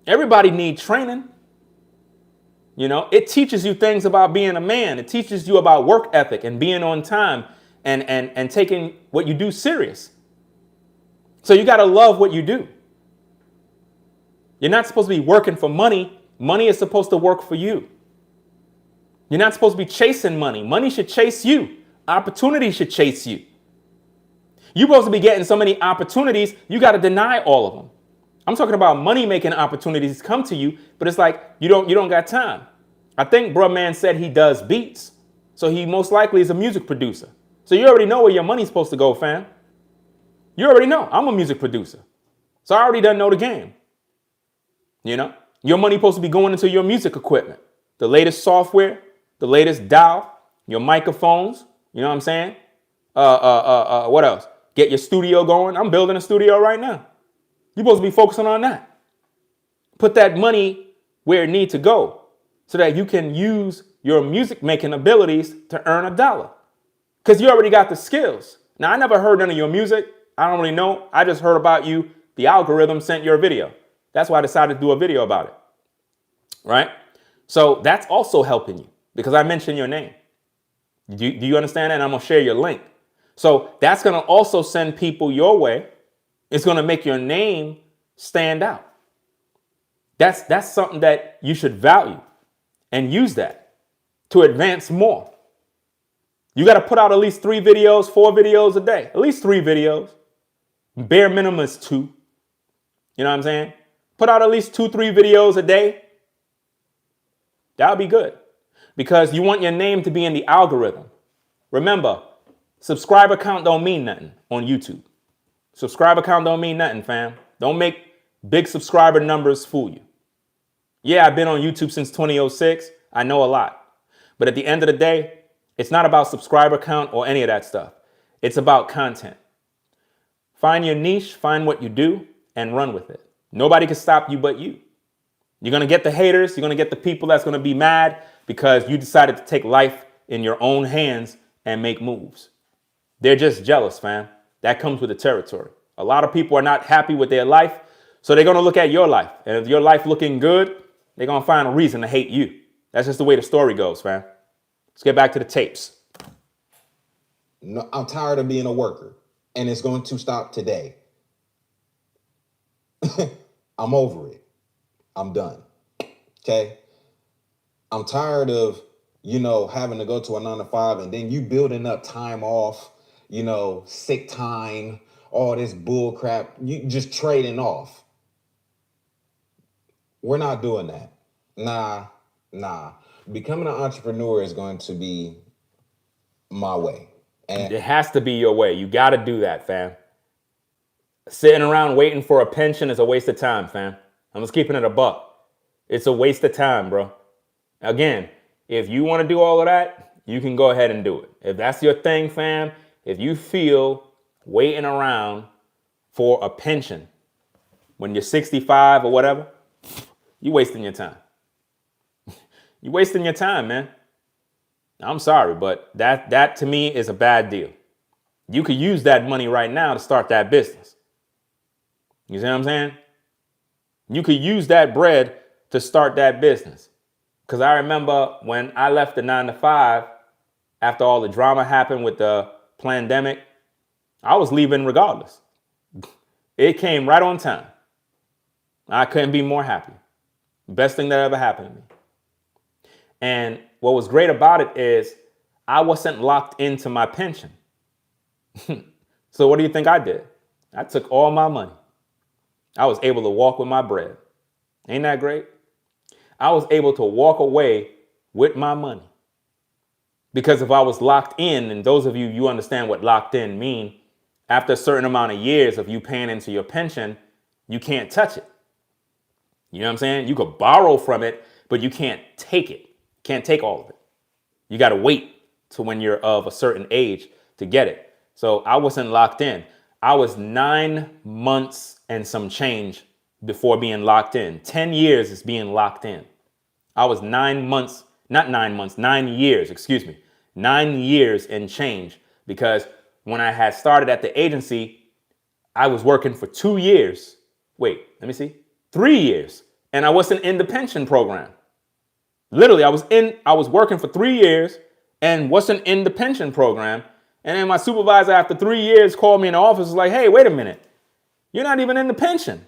Everybody needs training. You know, it teaches you things about being a man. It teaches you about work ethic and being on time and taking what you do serious. So you got to love what you do. You're not supposed to be working for money. Money is supposed to work for you. You're not supposed to be chasing money. Money should chase you. Opportunity should chase you. You're supposed to be getting so many opportunities, you got to deny all of them. I'm talking about money-making opportunities come to you, but it's like you don't got time. I think bruh man said he does beats, so he most likely is a music producer. So you already know where your money's supposed to go, fam. You already know. I'm a music producer, so I already done know the game. You know, your money's supposed to be going into your music equipment, the latest software, the latest DAW, your microphones. You know what I'm saying? What else? Get your studio going. I'm building a studio right now. You're supposed to be focusing on that. Put that money where it needs to go so that you can use your music making abilities to earn $1. Because you already got the skills. Now, I never heard none of your music. I don't really know. I just heard about you. The algorithm sent your video. That's why I decided to do a video about it. Right? So that's also helping you because I mentioned your name. Do you understand that? And I'm going to share your link. So that's going to also send people your way. It's going to make your name stand out. That's something that you should value and use that to advance more. You got to put out at least 3 videos, 4 videos a day, at least 3 videos. Bare minimum is 2. You know what I'm saying? Put out at least 2-3 videos a day. That'll be good because you want your name to be in the algorithm. Remember, subscriber count don't mean nothing on YouTube. Subscriber count don't mean nothing, fam. Don't make big subscriber numbers fool you. Yeah, I've been on YouTube since 2006. I know a lot. But at the end of the day, it's not about subscriber count or any of that stuff. It's about content. Find your niche, find what you do, and run with it. Nobody can stop you but you. You're going to get the haters. You're going to get the people that's going to be mad because you decided to take life in your own hands and make moves. They're just jealous, fam. That comes with the territory. A lot of people are not happy with their life, so they're going to look at your life. And if your life looking good, they're going to find a reason to hate you. That's just the way the story goes, fam. Let's get back to the tapes. No, I'm tired of being a worker, and it's going to stop today. I'm over it. I'm done. Okay? I'm tired of, having to go to a 9 to 5 and then you building up time off, sick time, all this bull crap. You just trading off. We're not doing that. Nah. Becoming an entrepreneur is going to be my way. And It has to be your way. You got to do that, fam. Sitting around waiting for a pension is a waste of time, fam. I'm just keeping it a buck. It's a waste of time, bro. Again, if you want to do all of that, you can go ahead and do it. If that's your thing, fam, if you feel waiting around for a pension when you're 65 or whatever, you're wasting your time. You're wasting your time, man. I'm sorry, but that to me is a bad deal. You could use that money right now to start that business. You see what I'm saying? You could use that bread to start that business. Because I remember when I left the 9 to 5, after all the drama happened with the pandemic, I was leaving regardless. It came right on time. I couldn't be more happy. Best thing that ever happened to me. And what was great about it is I wasn't locked into my pension. So what do you think I did? I took all my money. I was able to walk with my bread. Ain't that great? I was able to walk away with my money. Because if I was locked in, and those of you understand what locked in mean, after a certain amount of years of you paying into your pension, you can't touch it. You know what I'm saying? You could borrow from it, but you can't take it. Can't take all of it. You got to wait to when you're of a certain age to get it. So I wasn't locked in. I was 9 months and some change before being locked in. 10 years is being locked in. I was 9 months, not 9 months, 9 years, 9 years and change, because when I had started at the agency, I was working for 2 years. Wait, let me see. 3 years. And I wasn't in the pension program. Literally, I was working for 3 years and wasn't in the pension program. And then my supervisor after 3 years called me in the office, was like, hey, wait a minute. You're not even in the pension.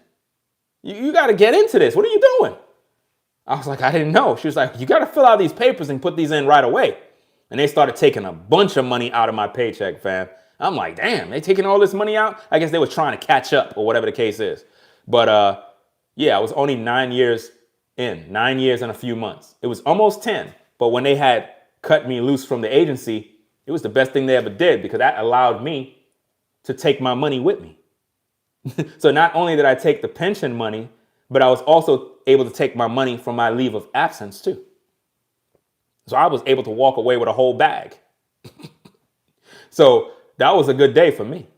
You got to get into this. What are you doing? I was like, I didn't know. She was like, you got to fill out these papers and put these in right away. And they started taking a bunch of money out of my paycheck, fam. I'm like, damn, they taking all this money out? I guess they were trying to catch up or whatever the case is. But yeah, I was only 9 years in, 9 years and a few months. It was almost 10. But when they had cut me loose from the agency, it was the best thing they ever did, because that allowed me to take my money with me. So not only did I take the pension money, but I was also able to take my money from my leave of absence too. So I was able to walk away with a whole bag. So that was a good day for me.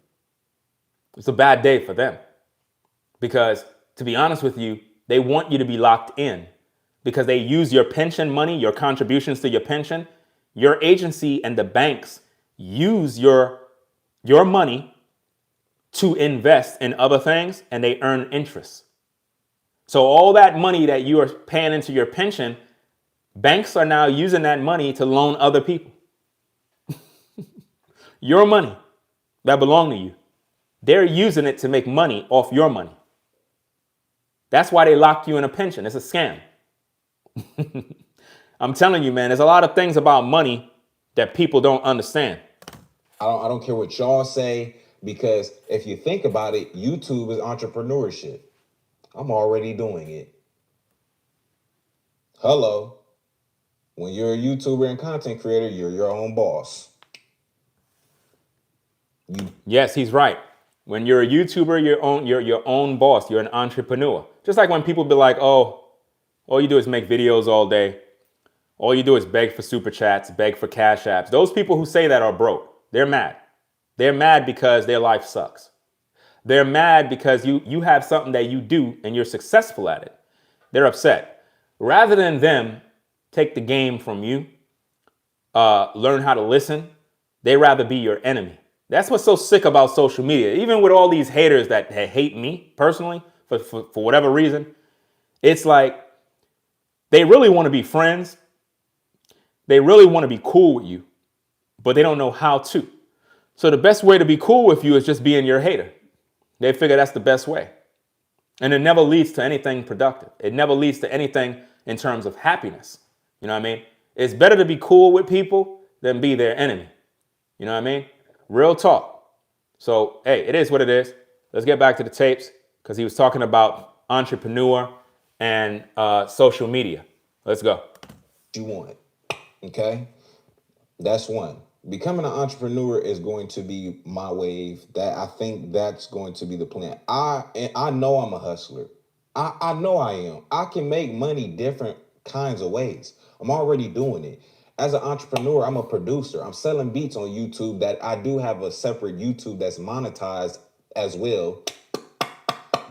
It's a bad day for them, because to be honest with you, they want you to be locked in because they use your pension money, your contributions to your pension. Your agency and the banks use your money to invest in other things, and they earn interest. So all that money that you are paying into your pension, banks are now using that money to loan other people. Your money that belong to you, they're using it to make money off your money. That's why they locked you in a pension. It's a scam. I'm telling you, man, there's a lot of things about money that people don't understand. I don't care what y'all say, because if you think about it, YouTube is entrepreneurship. I'm already doing it. Hello. When you're a YouTuber and content creator, you're your own boss. Yes, he's right. When you're a YouTuber, you're your own boss. You're an entrepreneur. Just like when people be like, oh, All you do is make videos all day. All you do is beg for super chats, beg for cash apps. Those people who say that are broke. They're mad. They're mad because their life sucks. They're mad because you have something that you do and you're successful at it. They're upset. Rather than them take the game from you, learn how to listen, they rather be your enemy. That's what's so sick about social media. Even with all these haters that hate me personally for whatever reason, it's like they really want to be friends. They really want to be cool with you, but they don't know how to. So the best way to be cool with you is just being your hater. They figure that's the best way. And it never leads to anything productive. It never leads to anything in terms of happiness. You know what I mean? It's better to be cool with people than be their enemy. You know what I mean? Real talk. So, hey, it is what it is. Let's get back to the tapes because he was talking about entrepreneur and social media. Let's go. You want, okay? That's one. Becoming an entrepreneur is going to be my wave. That I think that's going to be the plan. I know I'm a hustler. I know I am. I can make money different kinds of ways. I'm already doing it. As an entrepreneur, I'm a producer. I'm selling beats on YouTube that I do have a separate YouTube that's monetized as well.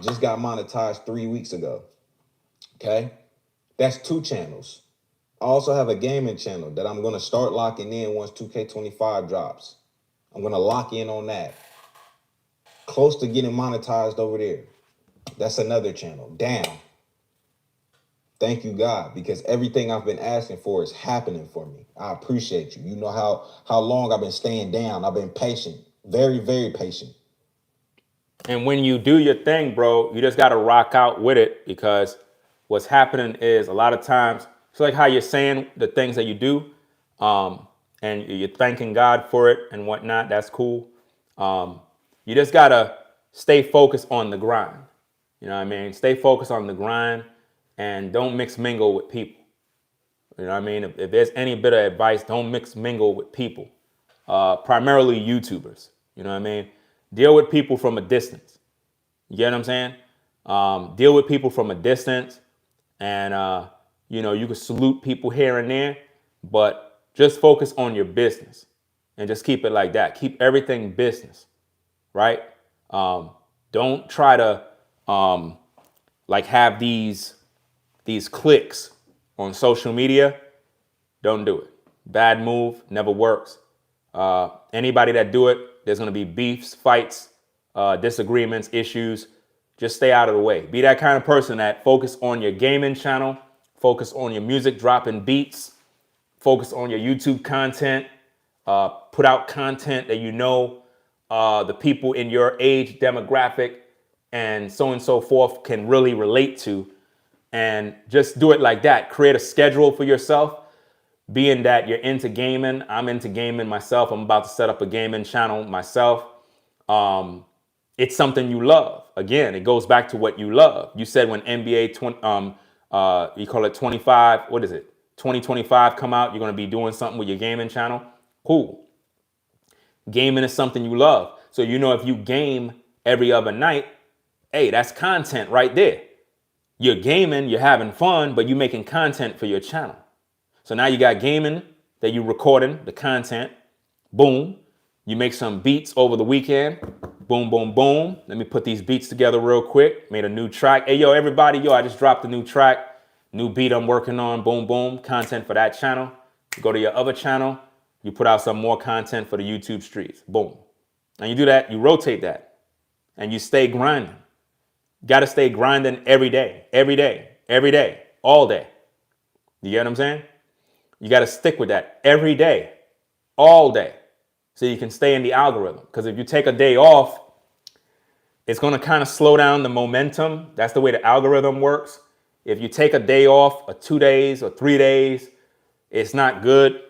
Just got monetized 3 weeks ago. Okay? That's 2 channels. I also have a gaming channel that I'm going to start locking in once 2K25 drops. I'm going to lock in on that. Close to getting monetized over there. That's another channel. Damn. Thank you, God, because everything I've been asking for is happening for me. I appreciate you. You know how long I've been staying down. I've been patient. Very, very patient. And when you do your thing, bro, you just got to rock out with it because what's happening is a lot of times, it's like how you're saying the things that you do and you're thanking God for it and whatnot. That's cool. You just got to stay focused on the grind. You know what I mean? Stay focused on the grind and don't mix mingle with people. You know what I mean? If there's any bit of advice, don't mix mingle with people, primarily YouTubers. You know what I mean? Deal with people from a distance. You get what I'm saying? Deal with people from a distance and, you can salute people here and there, but just focus on your business and just keep it like that. Keep everything business, right? Don't try to have these clicks on social media. Don't do it. Bad move, never works. Anybody that do it, there's going to be beefs, fights, disagreements, issues. Just stay out of the way. Be that kind of person that focus on your gaming channel, focus on your music dropping beats, focus on your YouTube content, put out content that the people in your age demographic and so forth can really relate to. And just do it like that. Create a schedule for yourself. Being that you're into gaming, I'm into gaming myself. I'm about to set up a gaming channel myself. It's something you love. Again, it goes back to what you love. You said when NBA you call it 25, what is it? 2025 come out, you're going to be doing something with your gaming channel. Cool. Gaming is something you love. So if you game every other night, hey, that's content right there. You're gaming, you're having fun, but you're making content for your channel. So now you got gaming that you're recording, the content. Boom. You make some beats over the weekend. Boom, boom, boom. Let me put these beats together real quick. Made a new track. Hey, yo, everybody, I just dropped a new track. New beat I'm working on. Boom, boom. Content for that channel. You go to your other channel. You put out some more content for the YouTube streets. Boom. And you do that. You rotate that. And you stay grinding. Got to stay grinding every day, all day. You get what I'm saying? You got to stick with that every day, all day, so you can stay in the algorithm. Because if you take a day off, it's going to kind of slow down the momentum. That's the way the algorithm works. If you take a day off, or 2 days or 3 days, it's not good.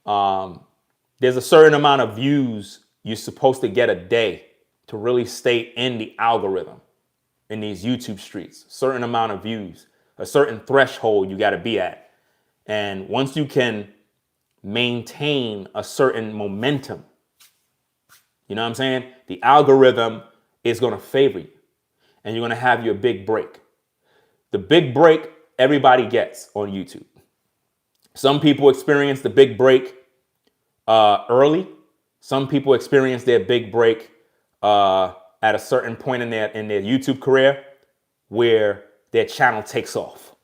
There's a certain amount of views you're supposed to get a day to really stay in the algorithm. In these YouTube streets, certain amount of views, a certain threshold you got to be at. And once you can maintain a certain momentum, you know what I'm saying? The algorithm is going to favor you and you're going to have your big break. The big break everybody gets on YouTube. Some people experience the big break early. Some people experience their big break at a certain point in their YouTube career where their channel takes off.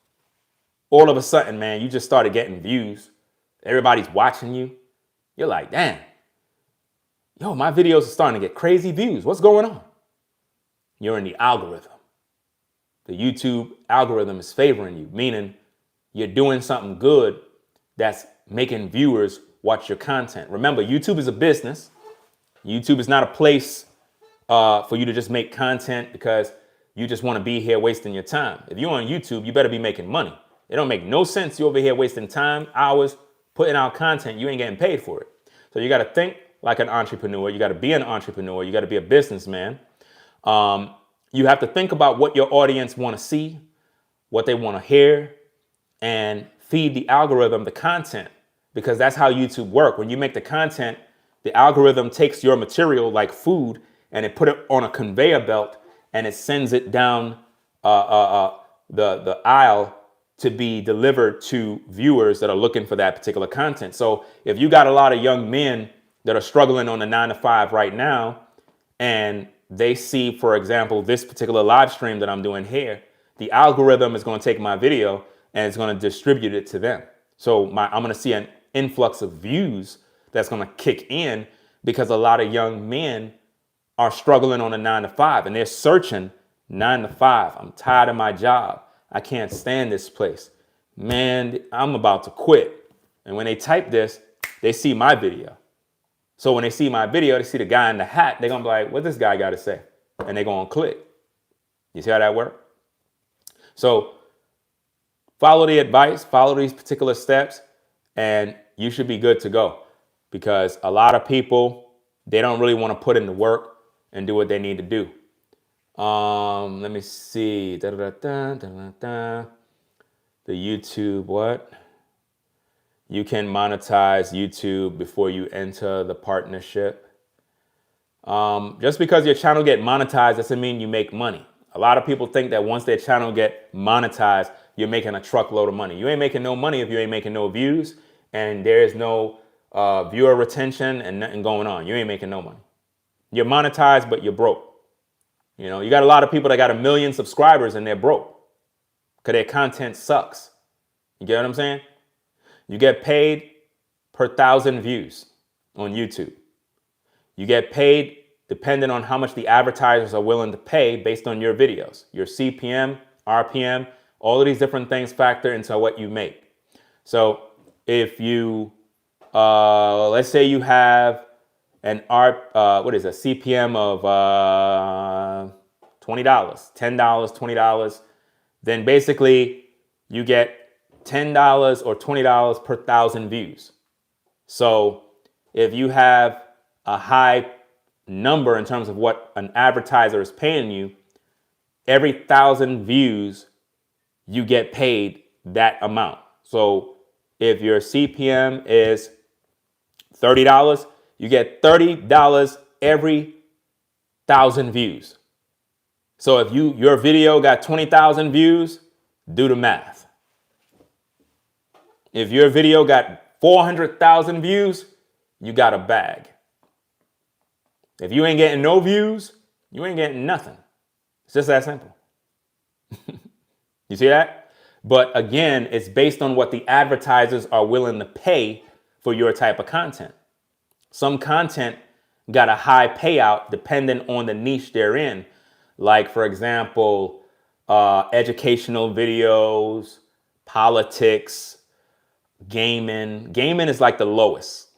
All of a sudden, man, you just started getting views. Everybody's watching you. You're like, damn, yo, my videos are starting to get crazy views. What's going on? You're in the algorithm. The YouTube algorithm is favoring you, meaning you're doing something good that's making viewers watch your content. Remember, YouTube is a business. YouTube is not a place for you to just make content because you just want to be here wasting your time. If you're on YouTube, you better be making money. It don't make no sense you over here wasting time, hours, putting out content. You ain't getting paid for it. So you got to think like an entrepreneur. You got to be an entrepreneur. You got to be a businessman. You have to think about what your audience want to see, what they want to hear, and feed the algorithm the content, because that's how YouTube works. When you make the content, the algorithm takes your material like food and it put it on a conveyor belt and it sends it down the aisle to be delivered to viewers that are looking for that particular content. So if you got a lot of young men that are struggling on the 9-to-5 right now, and they see, for example, this particular live stream that I'm doing here, the algorithm is going to take my video and it's going to distribute it to them. So I'm going to see an influx of views that's going to kick in because a lot of young men are struggling on a 9-to-5 and they're searching 9-to-5. I'm tired of my job. I can't stand this place. Man, I'm about to quit. And when they type this, they see my video. So when they see my video, they see the guy in the hat, they're going to be like, what this guy got to say? And they're going to click. You see how that works? So follow the advice, follow these particular steps, and you should be good to go. Because a lot of people, they don't really want to put in the work and do what they need to do. Let me see. The YouTube, what? You can monetize YouTube before you enter the partnership. Just because your channel get monetized doesn't mean you make money. A lot of people think that once their channel get monetized, you're making a truckload of money. You ain't making no money if you ain't making no views, and there is no viewer retention and nothing going on. You ain't making no money. You're monetized, but you're broke. You know, you got a lot of people that got 1 million subscribers and they're broke because their content sucks. You get what I'm saying? You get paid per 1,000 views on YouTube. You get paid depending on how much the advertisers are willing to pay based on your videos. Your CPM, RPM, all of these different things factor into what you make. So if you, let's say you have an CPM of $20, $10, $20, then basically you get $10 or $20 per 1,000 views. So if you have a high number in terms of what an advertiser is paying you, every 1,000 views, you get paid that amount. So if your CPM is $30, you get $30 every 1,000 views. So if your video got 20,000 views, do the math. If your video got 400,000 views, you got a bag. If you ain't getting no views, you ain't getting nothing. It's just that simple. You see that? But again, it's based on what the advertisers are willing to pay for your type of content. Some content got a high payout depending on the niche they're in. Like, for example, educational videos, politics, gaming. Gaming is like the lowest.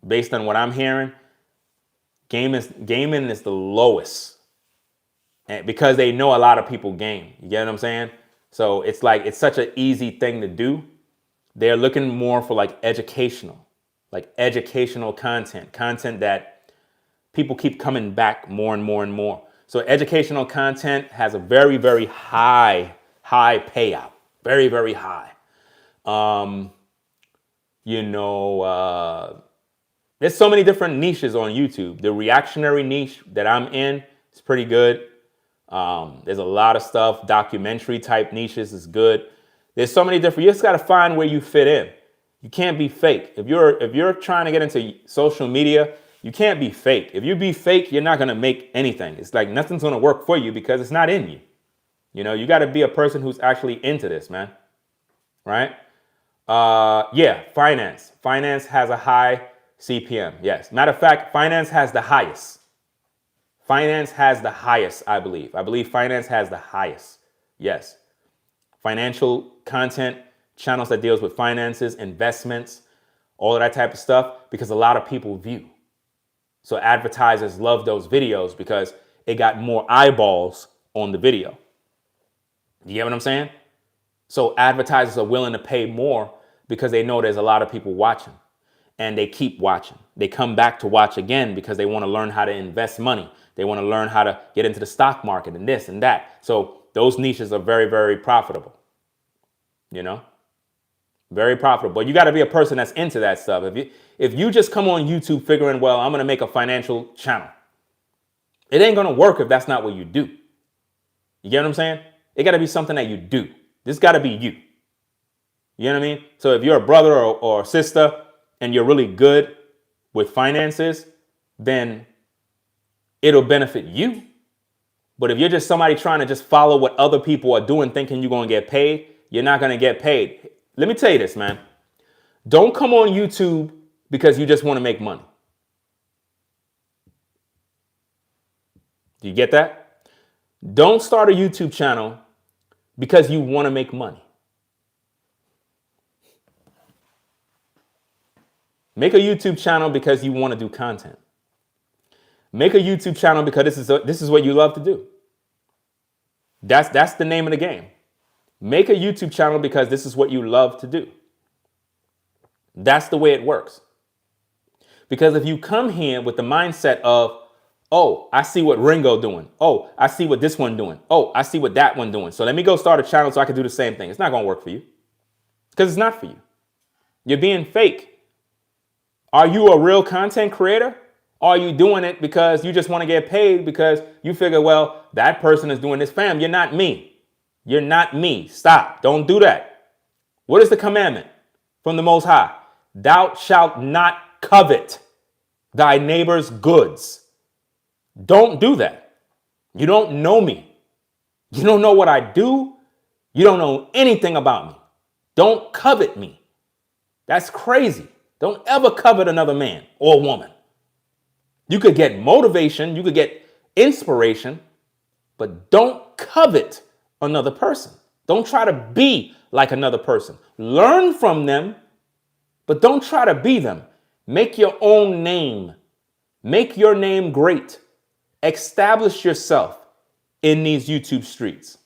Based on what I'm hearing, gaming is the lowest. And because they know a lot of people game. You get what I'm saying? So it's like, it's such an easy thing to do. They're looking more for like educational content that people keep coming back more and more and more. So educational content has a very, very high payout. Very, very high. There's so many different niches on YouTube. The reactionary niche that I'm in is pretty good. There's a lot of stuff. Documentary type niches is good. There's so many different, you just got to find where you fit in. You can't be fake. If you're trying to get into social media, you can't be fake. If you be fake, you're not going to make anything. It's like nothing's going to work for you because it's not in you. You know, you got to be a person who's actually into this, man. Right? Yeah, finance. Finance has a high CPM. Yes. Matter of fact, finance has the highest. Finance has the highest, I believe. I believe finance has the highest. Yes. Financial content, channels that deals with finances, investments, all of that type of stuff, because a lot of people view. So advertisers love those videos because it got more eyeballs on the video. You get what I'm saying? So advertisers are willing to pay more because they know there's a lot of people watching, and they keep watching. They come back to watch again because they want to learn how to invest money. They want to learn how to get into the stock market and this and that. So those niches are very, very profitable. You know, very profitable. But you got to be a person that's into that stuff. If you just come on YouTube figuring, well, I'm going to make a financial channel, it ain't going to work if that's not what you do. You get what I'm saying? It got to be something that you do. This got to be you. You know what I mean? So if you're a brother or a sister and you're really good with finances, then it'll benefit you. But if you're just somebody trying to just follow what other people are doing, thinking you're going to get paid, you're not going to get paid. Let me tell you this, man. Don't come on YouTube because you just want to make money. Do you get that? Don't start a YouTube channel because you want to make money. Make a YouTube channel because you want to do content. Make a YouTube channel because this is what you love to do. That's the name of the game. Make a YouTube channel because this is what you love to do. That's the way it works. Because if you come here with the mindset of, oh, I see what Ringo doing. Oh, I see what this one doing. Oh, I see what that one doing. So let me go start a channel so I can do the same thing. It's not going to work for you because it's not for you. You're being fake. Are you a real content creator? Or are you doing it because you just want to get paid because you figure, well, that person is doing this? Fam, you're not me. You're not me. Stop. Don't do that. What is the commandment from the Most High? Thou shalt not covet thy neighbor's goods. Don't do that. You don't know me. You don't know what I do. You don't know anything about me. Don't covet me. That's crazy. Don't ever covet another man or woman. You could get motivation, you could get inspiration, but don't covet another person. Don't try to be like another person. Learn from them, but don't try to be them. Make your own name. Make your name great. Establish yourself in these YouTube streets.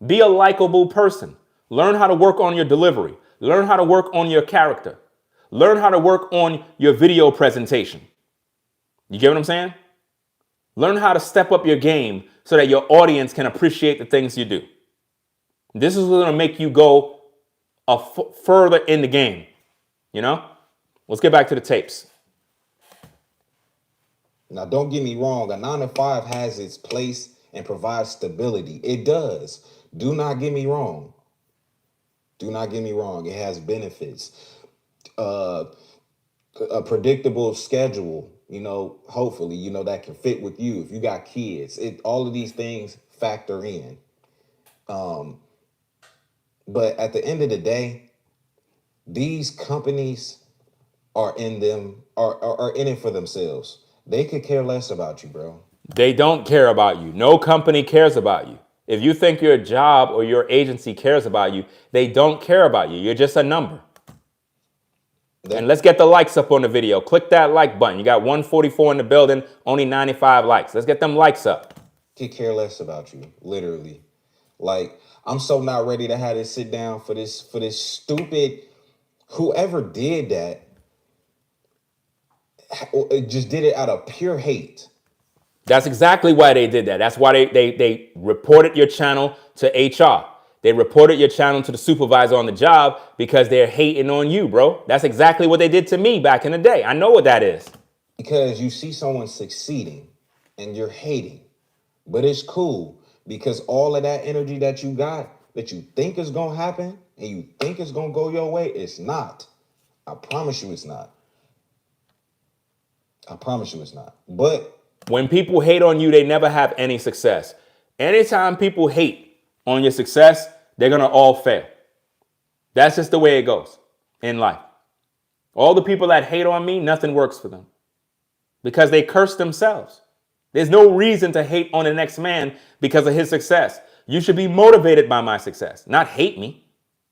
Be a likable person. Learn how to work on your delivery. Learn how to work on your character. Learn how to work on your video presentation. You get what I'm saying? Learn how to step up your game so that your audience can appreciate the things you do. This is going to make you go further in the game. You know? Let's get back to the tapes. Now, don't get me wrong. A 9-to-5 has its place and provides stability. It does. Do not get me wrong. Do not get me wrong. It has benefits. A predictable schedule, hopefully, that can fit with you. If you got kids, all of these things factor in. But at the end of the day, these companies are in it for themselves. They could care less about you, bro. They don't care about you. No company cares about you. If you think your job or your agency cares about you, they don't care about you. You're just a number. And let's get the likes up on the video. Click that like button. You got 144 in the building, only 95 likes. Let's get them likes up. Could care less about you, literally. Like, I'm so not ready to have to sit down for this stupid, whoever did that, it just did it out of pure hate. That's exactly why they did that. That's why they reported your channel to HR. They reported your channel to the supervisor on the job because they're hating on you, bro. That's exactly what they did to me back in the day. I know what that is. Because you see someone succeeding and you're hating. But it's cool because all of that energy that you got that you think is going to happen and you think it's going to go your way, it's not. I promise you it's not. I promise you it's not. But when people hate on you, they never have any success. Anytime people hate on your success, they're going to all fail. That's just the way it goes in life. All the people that hate on me, nothing works for them because they curse themselves. There's no reason to hate on the next man because of his success. You should be motivated by my success, not hate me.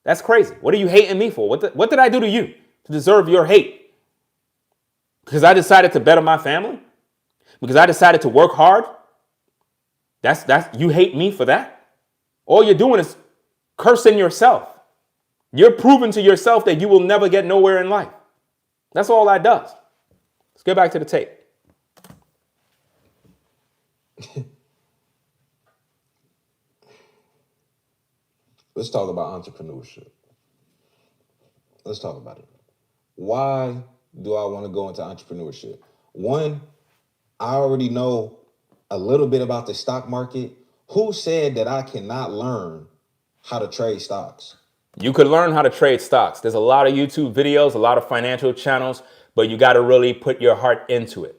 That's crazy. What are you hating me for? What did I do to you to deserve your hate? Because I decided to better my family? Because I decided to work hard? That's you hate me for that? All you're doing is cursing yourself. You're proving to yourself that you will never get nowhere in life. That's all that does. Let's get back to the tape. Let's talk about entrepreneurship. Let's talk about it. Why do I want to go into entrepreneurship? One, I already know a little bit about the stock market. Who said that I cannot learn how to trade stocks? You could learn how to trade stocks. There's a lot of YouTube videos, a lot of financial channels, but you got to really put your heart into it.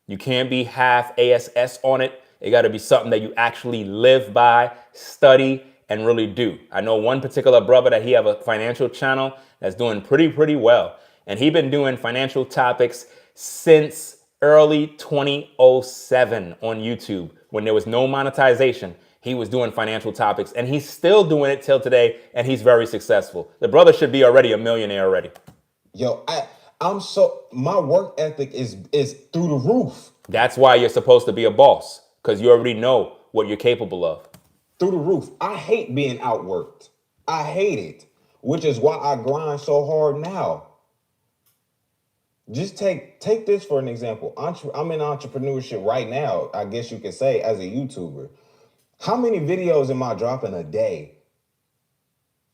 You can't be half ASS on it. It got to be something that you actually live by, study, and really do. I know one particular brother that he have a financial channel that's doing pretty well. And he been doing financial topics since early 2007 on YouTube when there was no monetization. He was doing financial topics and he's still doing it till today and he's very successful. The brother should be already a millionaire already. Yo, my work ethic is through the roof. That's why you're supposed to be a boss, because you already know what you're capable of. Through the roof. I hate being outworked. I hate it, which is why I grind so hard now. Just take this for an example. I'm in entrepreneurship right now, I guess you could say, as a YouTuber. How many videos am I dropping a day?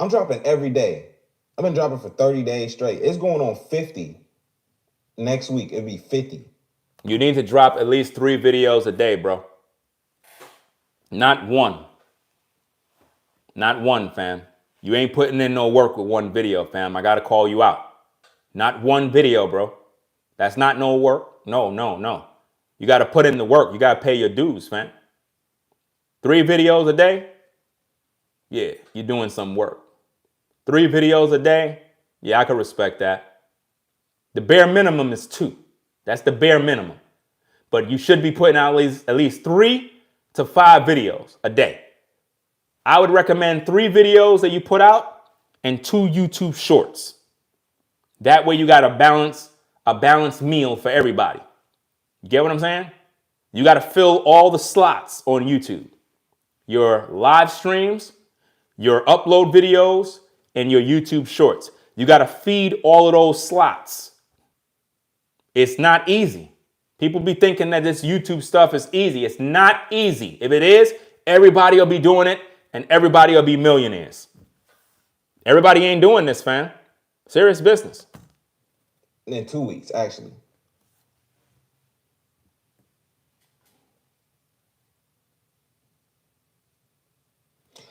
I'm dropping every day. I've been dropping for 30 days straight. It's going on 50. Next week, it'll be 50. You need to drop at least 3 videos a day, bro. Not one. Not one, fam. You ain't putting in no work with one video, fam. I got to call you out. Not one video, bro. That's not no work. No. You got to put in the work. You got to pay your dues, fam. 3 videos a day? Yeah, you're doing some work. 3 videos a day? Yeah, I can respect that. The bare minimum is 2. That's the bare minimum. But you should be putting out at least 3 to 5 videos a day. I would recommend 3 videos that you put out and 2 YouTube shorts. That way you got a balanced meal for everybody. You get what I'm saying? You got to fill all the slots on YouTube. Your live streams, your upload videos, and your YouTube shorts. You got to feed all of those slots. It's not easy. People be thinking that this YouTube stuff is easy. It's not easy. If it is, everybody will be doing it and everybody will be millionaires. Everybody ain't doing this, fam. Serious business. In 2 weeks, actually.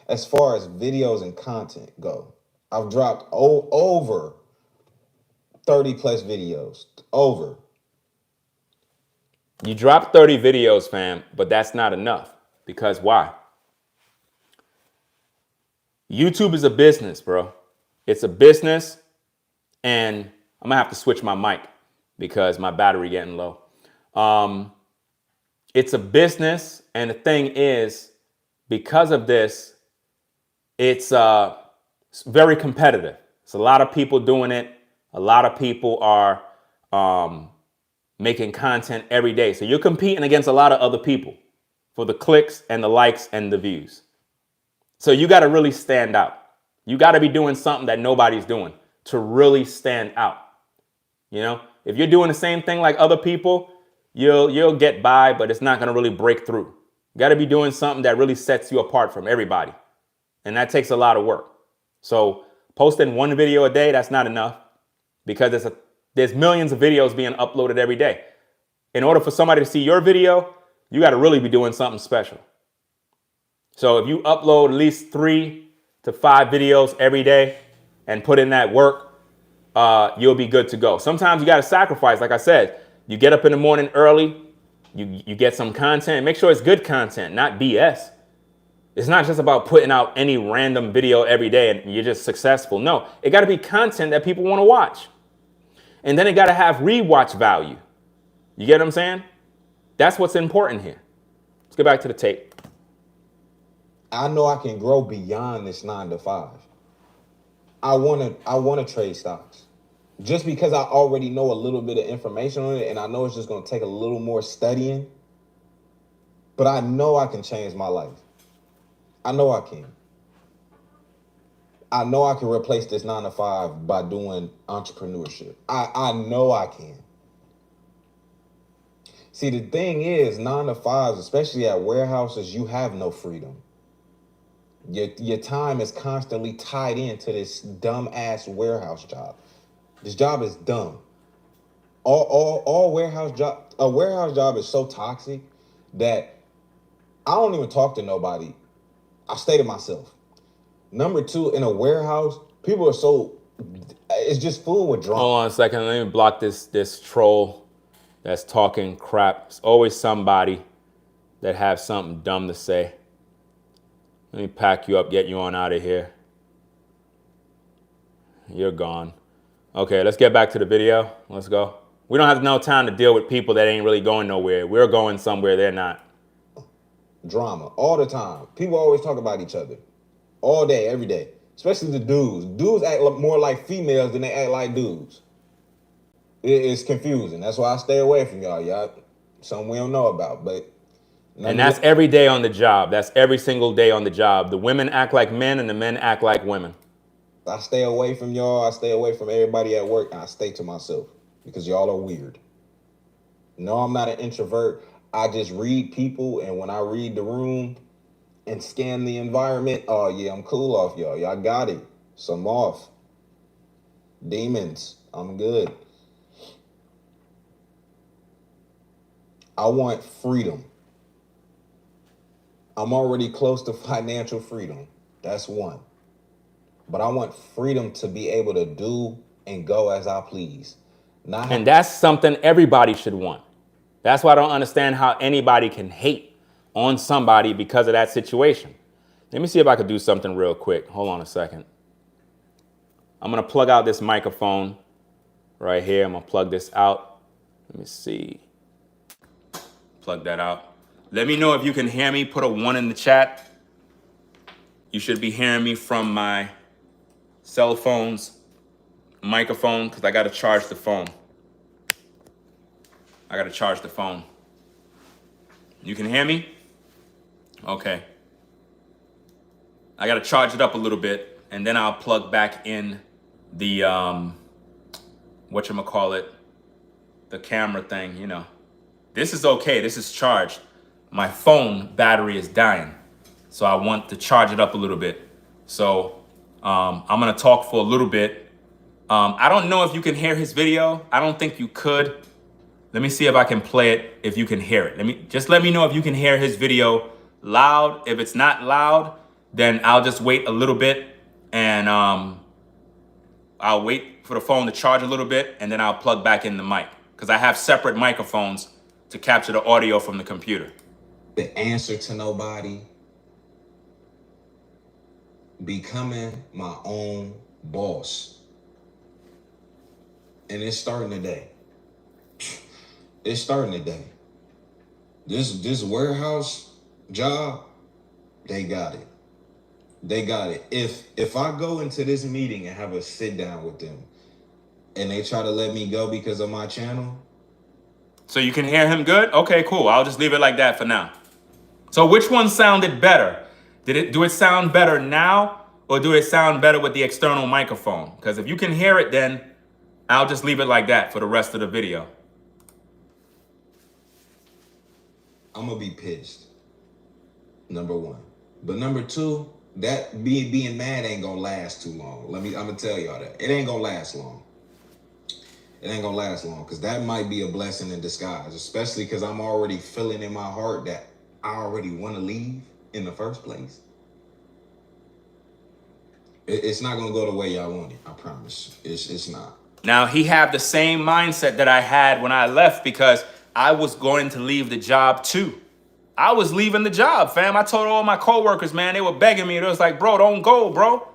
As far as videos and content go, I've dropped over 30 plus videos. Over. You dropped 30 videos, fam, but that's not enough. Because why? YouTube is a business, bro. It's a business, and I'm gonna have to switch my mic because my battery getting low. It's a business, and the thing is, because of this, it's very competitive. It's a lot of people doing it. A lot of people are making content every day. So you're competing against a lot of other people for the clicks and the likes and the views. So you got to really stand out. You got to be doing something that nobody's doing to really stand out. You know, if you're doing the same thing like other people, you'll get by, but it's not going to really break through. You got to be doing something that really sets you apart from everybody. And that takes a lot of work. So posting 1 video a day, that's not enough because there's millions of videos being uploaded every day. In order for somebody to see your video, you got to really be doing something special. So if you upload at least 3 to 5 videos every day and put in that work, you'll be good to go. Sometimes you got to sacrifice. Like I said, you get up in the morning early, you get some content. Make sure it's good content, not BS. It's not just about putting out any random video every day and you're just successful. No, it got to be content that people want to watch. And then it got to have rewatch value. You get what I'm saying? That's what's important here. Let's get back to the tape. I know I can grow beyond this 9 to 5. I want to trade stocks. Just because I already know a little bit of information on it and I know it's just going to take a little more studying, but I know I can change my life. I know I can. I know I can replace this 9 to 5 by doing entrepreneurship. I know I can. See, the thing is, 9 to 5s, especially at warehouses, you have no freedom. Your time is constantly tied into this dumb ass warehouse job. This job is dumb. All warehouse job, a warehouse job is so toxic that I don't even talk to nobody. I stay to myself. Number 2, in a warehouse, people are so, it's just full with drama. Hold on a second. Let me block this troll that's talking crap. It's always somebody that have something dumb to say. Let me pack you up, get you on out of here. You're gone. Okay, let's get back to the video. Let's go. We don't have no time to deal with people that ain't really going nowhere. We're going somewhere they're not. Drama all the time. People always talk about each other all day, every day, especially the dudes. Dudes act more like females than they act like dudes. It's confusing. That's why I stay away from y'all. Y'all, something we don't know about. But and that's every day on the job. That's every single day on the job. The women act like men and the men act like women. I stay away from y'all. I stay away from everybody at work. And I stay to myself because y'all are weird. No, I'm not an introvert. I just read people, and when I read the room and scan the environment, oh yeah, I'm cool off y'all. Y'all got it. So I'm off. Demons, I'm good. I want freedom. I'm already close to financial freedom. That's one. But I want freedom to be able to do and go as I please. And that's something everybody should want. That's why I don't understand how anybody can hate on somebody because of that situation. Let me see if I could do something real quick. Hold on a second. I'm going to plug out this microphone right here. I'm going to plug this out. Let me see. Plug that out. Let me know if you can hear me. Put a 1 in the chat. You should be hearing me from my cell phone's microphone because I got to charge the phone. I got to charge the phone. You can hear me? Okay. I got to charge it up a little bit, and then I'll plug back in the, whatchamacallit, the camera thing, you know. This is okay. This is charged. My phone battery is dying, so I want to charge it up a little bit. So I'm going to talk for a little bit. I don't know if you can hear his video. I don't think you could. Let me see if I can play it, if you can hear it. Let me know if you can hear his video loud. If it's not loud, then I'll just wait a little bit, and I'll wait for the phone to charge a little bit, and then I'll plug back in the mic because I have separate microphones to capture the audio from the computer. The answer to nobody. Becoming my own boss. And it's starting today. It's starting today. This warehouse job, they got it. They got it. If I go into this meeting and have a sit down with them and they try to let me go because of my channel. So you can hear him good? Okay, cool. I'll just leave it like that for now. So which one sounded better? Do it sound better now, or do it sound better with the external microphone? Because if you can hear it, then I'll just leave it like that for the rest of the video. I'm gonna be pissed. Number 1. But number 2, that being mad ain't gonna last too long. I'm gonna tell y'all that. It ain't gonna last long. It ain't gonna last long, because that might be a blessing in disguise, especially because I'm already feeling in my heart that I already want to leave in the first place. It's not gonna go the way y'all want it. I promise. It's not. Now, he have the same mindset that I had when I left because I was going to leave the job too. I was leaving the job, fam. I told all my coworkers, man, they were begging me. It was like, bro, don't go, bro.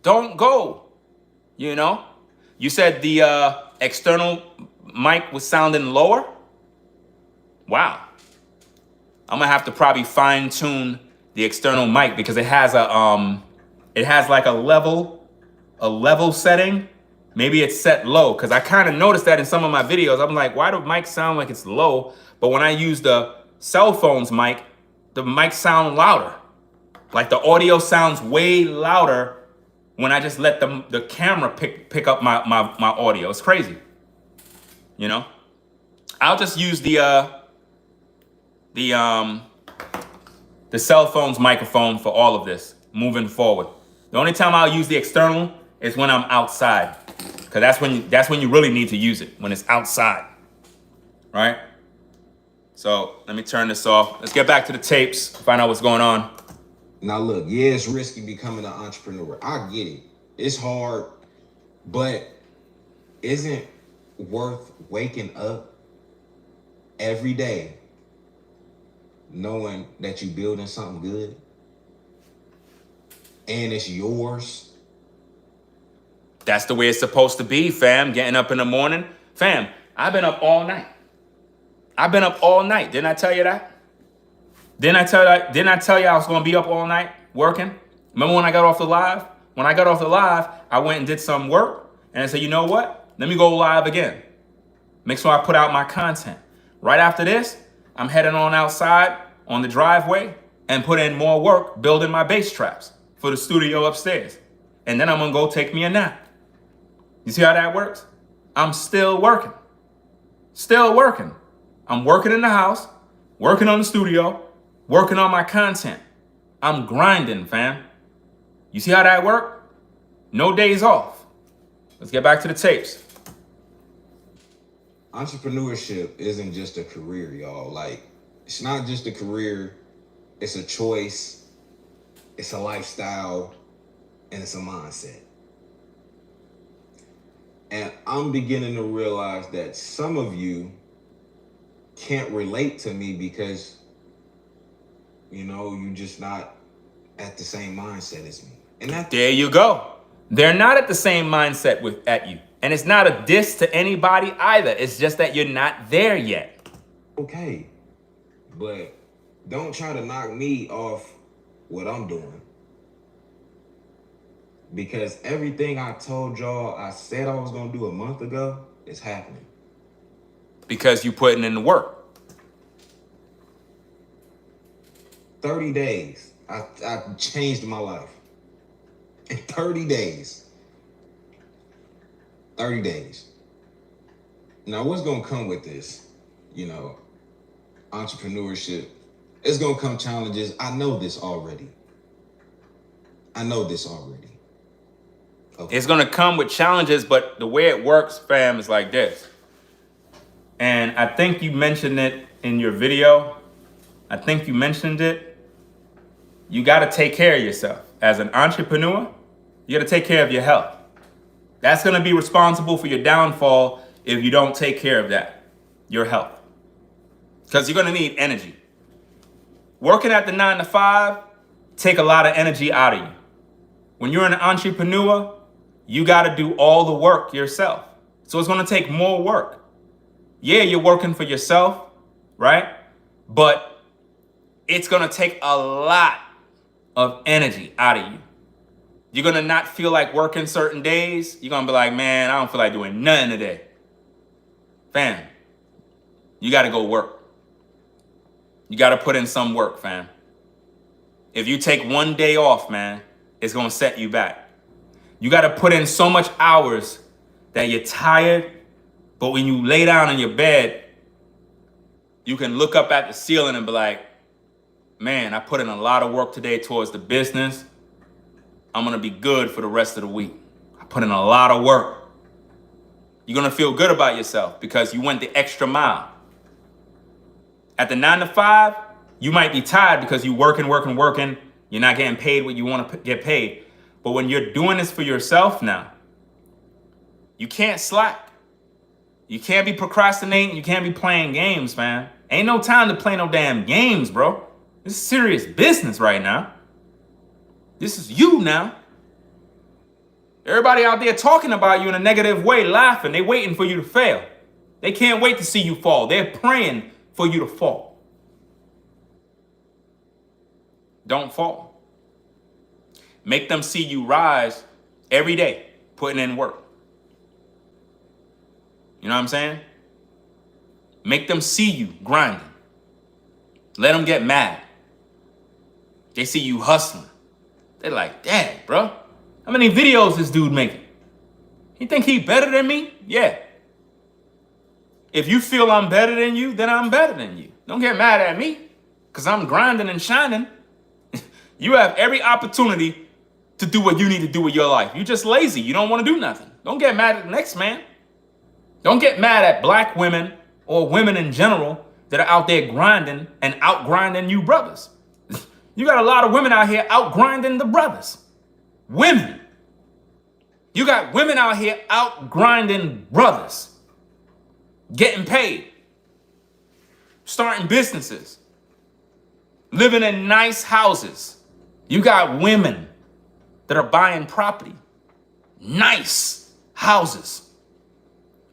Don't go. You know? You said the external mic was sounding lower? Wow. I'm gonna have to probably fine tune the external mic because it has like a level setting. Maybe it's set low because I kind of noticed that in some of my videos. I'm like, why do mics sound like it's low? But when I use the cell phone's mic, the mic sound louder. Like the audio sounds way louder when I just let the camera pick up my audio. It's crazy. You know? I'll just use the cell phone's microphone for all of this moving forward. The only time I'll use the external is when I'm outside. Because that's when you really need to use it, when it's outside, right? So let me turn this off. Let's get back to the tapes, find out what's going on. Now look, yeah, it's risky becoming an entrepreneur. I get it. It's hard, but isn't worth waking up every day knowing that you're building something good and it's yours? That's the way it's supposed to be, fam. Getting up in the morning. Fam, I've been up all night. Didn't I tell you that? Didn't I tell you I was going to be up all night working? Remember when I got off the live? When I got off the live, I went and did some work. And I said, you know what? Let me go live again. Make sure I put out my content. Right after this, I'm heading on outside on the driveway and put in more work building my bass traps for the studio upstairs. And then I'm going to go take me a nap. You see how that works? I'm still working. I'm working in the house, working on the studio, working on my content. I'm grinding, fam. You see how that works? No days off. Let's get back to the tapes. Entrepreneurship isn't just a career, y'all. Like, it's not just a career, it's a choice, it's a lifestyle, and it's a mindset. And I'm beginning to realize that some of you can't relate to me because, you know, you're just not at the same mindset as me. And there you go. They're not at the same mindset at you. And it's not a diss to anybody either. It's just that you're not there yet. Okay. But don't try to knock me off what I'm doing. Because everything I told y'all I said I was going to do a month ago is happening. Because you putting in the work. 30 days. I changed my life. In 30 days. 30 days. Now, what's going to come with this? You know, entrepreneurship. It's going to come challenges. I know this already. Okay. It's going to come with challenges, but the way it works, fam, is like this. And I think you mentioned it in your video. You got to take care of yourself. As an entrepreneur, you got to take care of your health. That's going to be responsible for your downfall if you don't take care of that, your health. Because you're going to need energy. Working at the 9 to 5 take a lot of energy out of you. When you're an entrepreneur, you got to do all the work yourself. So it's going to take more work. Yeah, you're working for yourself, right? But it's going to take a lot of energy out of you. You're going to not feel like working certain days. You're going to be like, man, I don't feel like doing nothing today. Fam, you got to go work. You got to put in some work, fam. If you take one day off, man, it's going to set you back. You got to put in so much hours that you're tired, but when you lay down in your bed, you can look up at the ceiling and be like, man, I put in a lot of work today towards the business. I'm going to be good for the rest of the week. I put in a lot of work. You're going to feel good about yourself because you went the extra mile. At the 9 to 5, you might be tired because you working. You're not getting paid what you want to get paid. But when you're doing this for yourself now, you can't slack. You can't be procrastinating. You can't be playing games, man. Ain't no time to play no damn games, bro. This is serious business right now. This is you now. Everybody out there talking about you in a negative way, laughing. They waiting for you to fail. They can't wait to see you fall. They're praying for you to fall. Don't fall. Make them see you rise every day, putting in work. You know what I'm saying? Make them see you grinding. Let them get mad. They see you hustling. They're like, dang, bro, how many videos this dude making? You think he better than me? Yeah. If you feel I'm better than you, then I'm better than you. Don't get mad at me, because I'm grinding and shining. You have every opportunity to do what you need to do with your life. You're just lazy. You don't want to do nothing. Don't get mad at the next man. Don't get mad at black women or women in general that are out there grinding and out-grinding you brothers. You got a lot of women out here out-grinding the brothers. Women. You got women out here out-grinding brothers. Getting paid. Starting businesses. Living in nice houses. You got women that are buying property. Nice houses.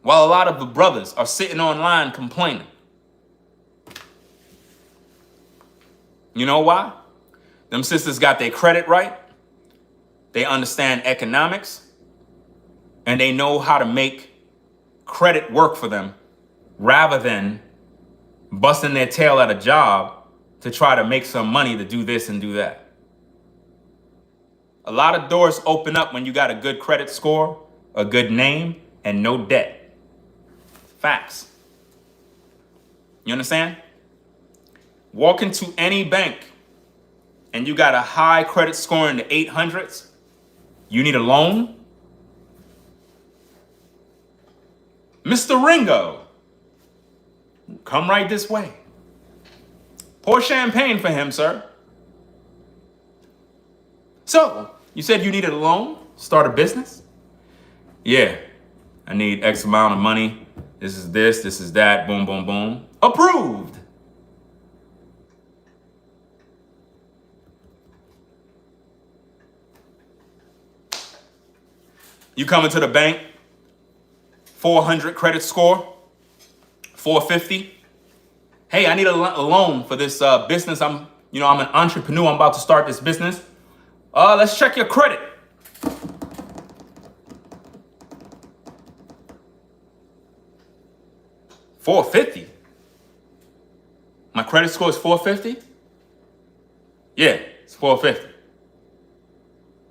While a lot of the brothers are sitting online complaining. You know why? Them sisters got their credit right. They understand economics. And they know how to make credit work for them rather than busting their tail at a job to try to make some money to do this and do that. A lot of doors open up when you got a good credit score, a good name, and no debt. Facts. You understand? Walk into any bank and you got a high credit score in the 800s, you need a loan? Mr. Ringo, come right this way. Pour champagne for him, sir. So, you said you needed a loan? Start a business? Yeah, I need X amount of money. This is that, boom, boom, boom. Approved. You come into the bank, 400 credit score, 450. Hey, I need a loan for this business. I'm an entrepreneur. I'm about to start this business. Let's check your credit. $450. My credit score is $450? Yeah, it's $450.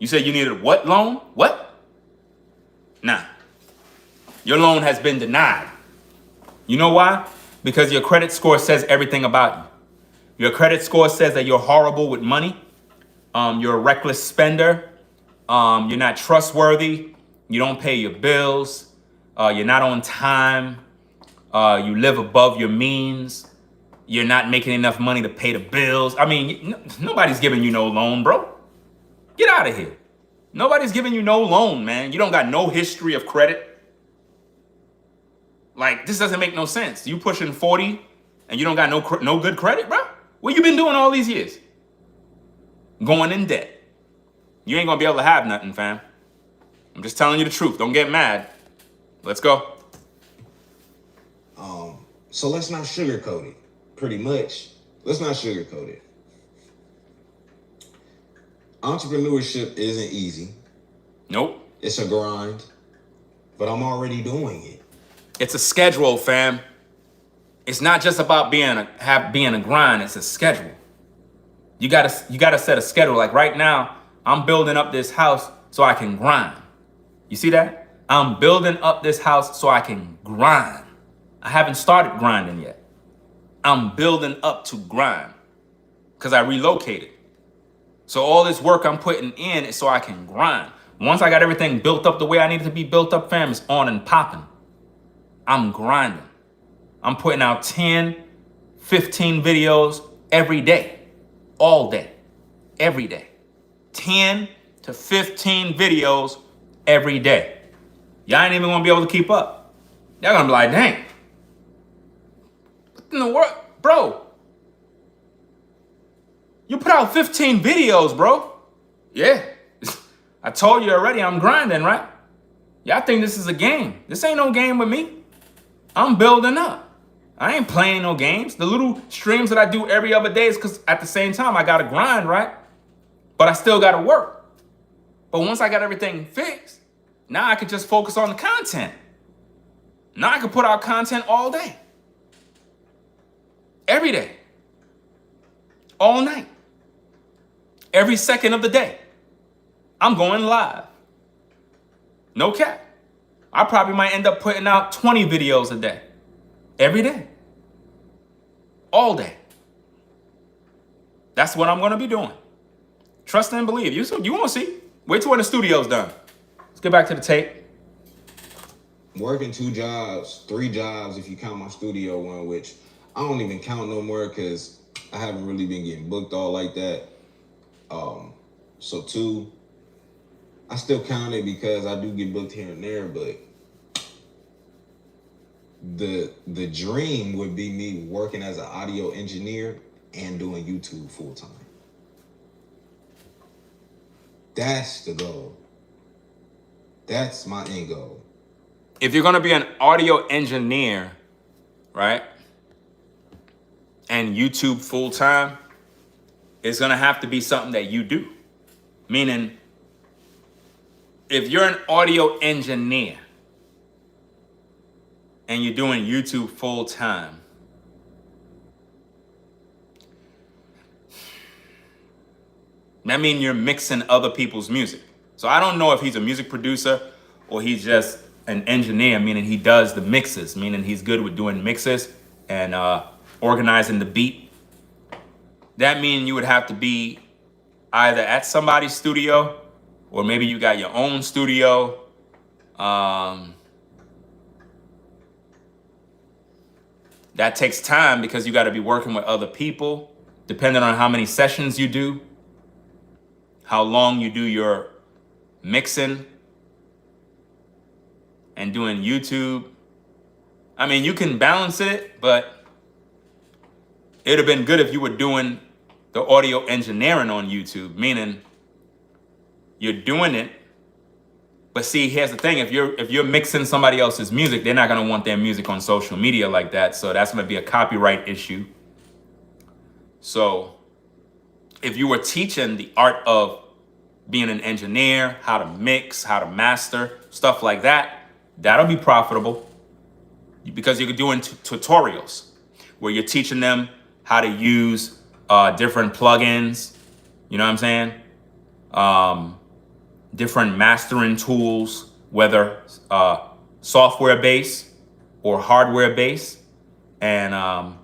You said you needed what loan? What? Nah. Your loan has been denied. You know why? Because your credit score says everything about you. Your credit score says that you're horrible with money. You're a reckless spender. You're not trustworthy. You don't pay your bills. You're not on time. You live above your means. You're not making enough money to pay the bills. I mean, nobody's giving you no loan, bro. Get out of here. Nobody's giving you no loan, man. You don't got no history of credit. Like, this doesn't make no sense. You pushing 40 and you don't got no good credit, bro? What you been doing all these years? Going in debt. You ain't gonna be able to have nothing, fam. I'm just telling you the truth. Don't get mad. Let's go. So let's not sugarcoat it. Pretty much. Let's not sugarcoat it. Entrepreneurship isn't easy. Nope. It's a grind. But I'm already doing it. It's a schedule, fam. It's not just about being a grind. It's a schedule. You gotta set a schedule. Like right now, I'm building up this house so I can grind. You see that? I'm building up this house so I can grind. I haven't started grinding yet. I'm building up to grind because I relocated. So all this work I'm putting in is so I can grind. Once I got everything built up the way I need it to be built up, fam, it's on and popping. I'm grinding. I'm putting out 10, 15 videos every day, all day, every day. 10, to 15 videos every day. Y'all ain't even gonna be able to keep up. Y'all gonna be like, dang, what in the world? Bro, you put out 15 videos, bro. Yeah, I told you already, I'm grinding, right? Y'all think this is a game. This ain't no game with me. I'm building up. I ain't playing no games. The little streams that I do every other day is because at the same time, I gotta grind, right? But I still gotta work. But once I got everything fixed, now I can just focus on the content. Now I can put out content all day. Every day. All night. Every second of the day. I'm going live. No cap. I probably might end up putting out 20 videos a day. Every day. All day. That's what I'm going to be doing. Trust and believe. You won't see. Wait till when the studio's done. Let's get back to the tape. Working 2 jobs, 3 jobs if you count my studio one, which I don't even count no more because I haven't really been getting booked all like that. So 2, I still count it because I do get booked here and there, but the dream would be me working as an audio engineer and doing YouTube full time. That's the goal. That's my end goal. If you're going to be an audio engineer, right, and YouTube full time, it's going to have to be something that you do. Meaning, if you're an audio engineer and you're doing YouTube full time, that means you're mixing other people's music. So I don't know if he's a music producer or he's just an engineer, meaning he does the mixes, meaning he's good with doing mixes and organizing the beat. That means you would have to be either at somebody's studio or maybe you got your own studio. That takes time because you got to be working with other people, depending on how many sessions you do, how long you do your mixing and doing YouTube. I mean, you can balance it, but it'd have been good if you were doing the audio engineering on YouTube, meaning you're doing it. But see, here's the thing. If you're mixing somebody else's music, they're not going to want their music on social media like that. So that's going to be a copyright issue. So if you were teaching the art of being an engineer, how to mix, how to master, stuff like that, that'll be profitable because you're doing tutorials where you're teaching them how to use different plugins, you know what I'm saying? Different mastering tools, whether software based or hardware based. And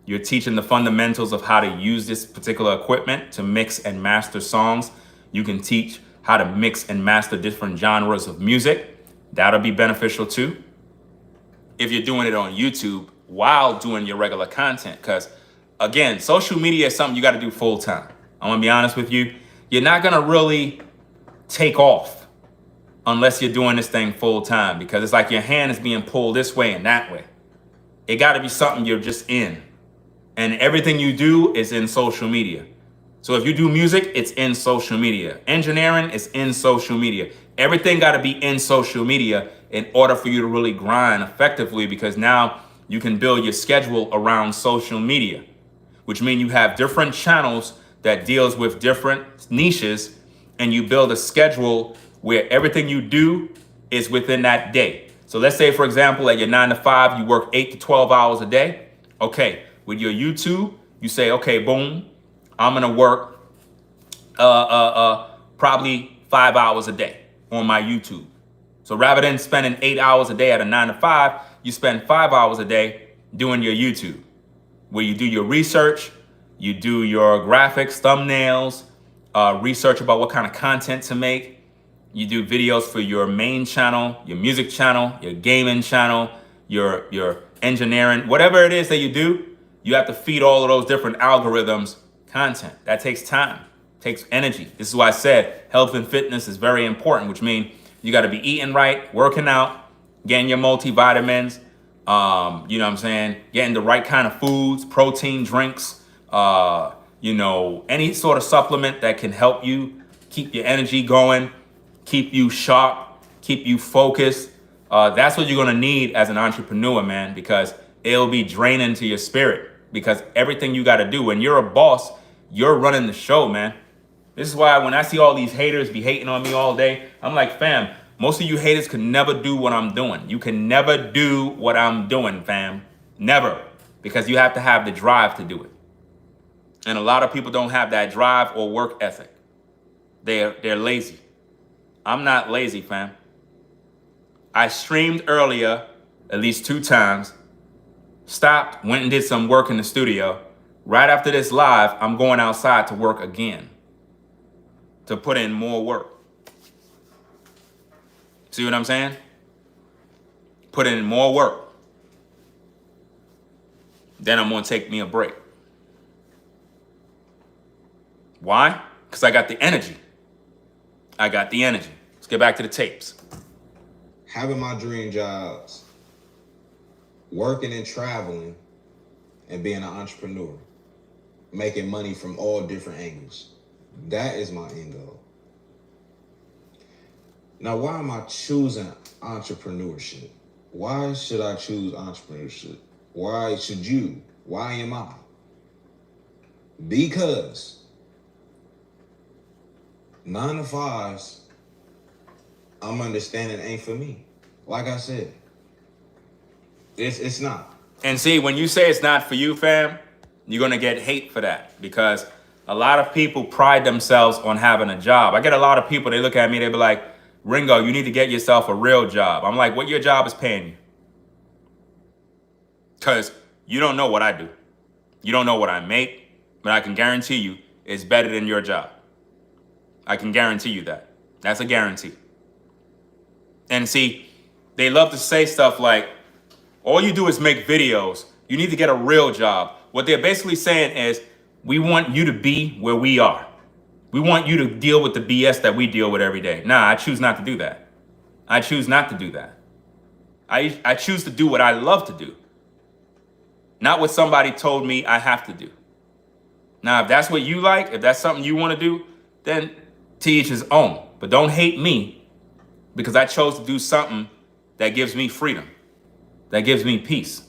you're teaching the fundamentals of how to use this particular equipment to mix and master songs. You can teach how to mix and master different genres of music. That'll be beneficial too. If you're doing it on YouTube while doing your regular content. Because again, social media is something you got to do full time. I'm going to be honest with you. You're not going to really take off unless you're doing this thing full time, because it's like your hand is being pulled this way and that way. It got to be something you're just in. And everything you do is in social media. So if you do music, it's in social media. Engineering is in social media. Everything got to be in social media in order for you to really grind effectively, because now you can build your schedule around social media, which means you have different channels that deals with different niches, and you build a schedule where everything you do is within that day. So let's say, for example, at your 9 to 5, you work 8 to 12 hours a day. Okay, with your YouTube, you say, okay, boom, I'm gonna work probably 5 hours a day on my YouTube. So rather than spending 8 hours a day at a 9 to 5, you spend 5 hours a day doing your YouTube, where you do your research, you do your graphics, thumbnails, research about what kind of content to make. You do videos for your main channel, your music channel, your gaming channel, your engineering, whatever it is that you do, you have to feed all of those different algorithms content. That takes time. Takes energy. This is why I said health and fitness is very important, which means you got to be eating right, working out, getting your multivitamins, you know what I'm saying? Getting the right kind of foods, protein drinks, any sort of supplement that can help you keep your energy going, keep you sharp, keep you focused. That's what you're going to need as an entrepreneur, man, because it'll be draining to your spirit, because everything you got to do when you're a boss, you're running the show, man. This is why when I see all these haters be hating on me all day, I'm like, fam, most of you haters can never do what I'm doing. You can never do what I'm doing, fam. Never. Because you have to have the drive to do it. And a lot of people don't have that drive or work ethic. They're lazy. I'm not lazy, fam. I streamed earlier, at least 2 times, stopped, went and did some work in the studio. Right after this live, I'm going outside to work again, to put in more work. See what I'm saying? Put in more work. Then I'm going to take me a break. Why? Because I got the energy. I got the energy. Let's get back to the tapes. Having my dream jobs, working and traveling, and being an entrepreneur, making money from all different angles. That is my end goal. Now, why am I choosing entrepreneurship? Why should I choose entrepreneurship? Why should you? Why am I? Because 9 to 5s, I'm understanding ain't for me. Like I said, it's not. And see, when you say it's not for you, fam, you're going to get hate for that, because a lot of people pride themselves on having a job. I get a lot of people, they look at me, they be like, Ringo, you need to get yourself a real job. I'm like, what your job is paying you? Because you don't know what I do. You don't know what I make, but I can guarantee you it's better than your job. I can guarantee you that. That's a guarantee. And see, they love to say stuff like, all you do is make videos. You need to get a real job. What they're basically saying is, we want you to be where we are. We want you to deal with the BS that we deal with every day. Nah, I choose not to do that. I choose not to do that. I choose to do what I love to do, not what somebody told me I have to do. Now, if that's what you like, if that's something you want to do, then to each his own. But don't hate me because I chose to do something that gives me freedom, that gives me peace.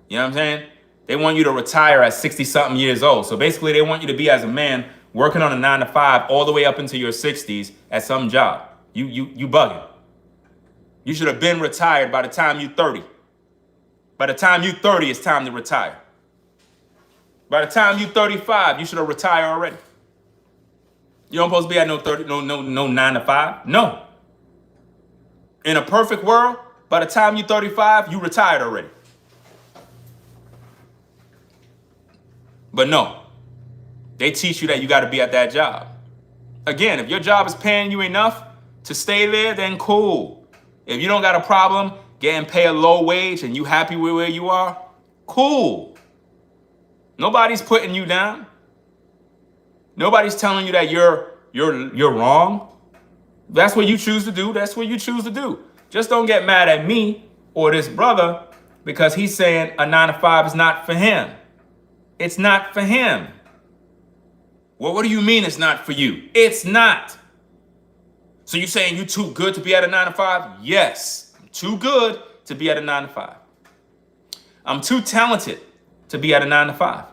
You know what I'm saying? They want you to retire at 60-something years old. So basically, they want you to be, as a man, working on a 9 to 5 all the way up into your 60s at some job. You bugging. You should have been retired by the time you're 30. By the time you're 30, it's time to retire. By the time you're 35, you should have retired already. You don't supposed to be at no 9 to 5. No. In a perfect world, by the time you're 35, you retired already. But no, they teach you that you got to be at that job. Again, if your job is paying you enough to stay there, then cool. If you don't got a problem getting paid a low wage and you happy with where you are, cool. Nobody's putting you down. Nobody's telling you that you're wrong. That's what you choose to do. That's what you choose to do. Just don't get mad at me or this brother because he's saying a 9 to 5 is not for him. It's not for him. Well, what do you mean it's not for you? It's not. So you saying you too good to be at a 9 to 5? Yes, I'm too good to be at a 9 to 5. I'm too talented to be at a 9 to 5.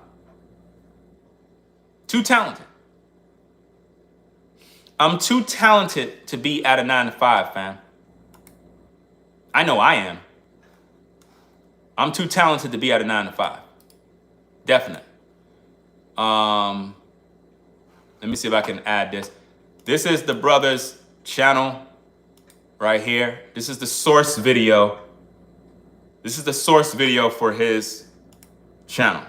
Too talented. I'm too talented to be at a 9 to 5, fam. I know I am. I'm too talented to be at a 9 to 5. Definite. Let me see if I can add this. This is the brother's channel right here. This is the source video. This is the source video for his channel.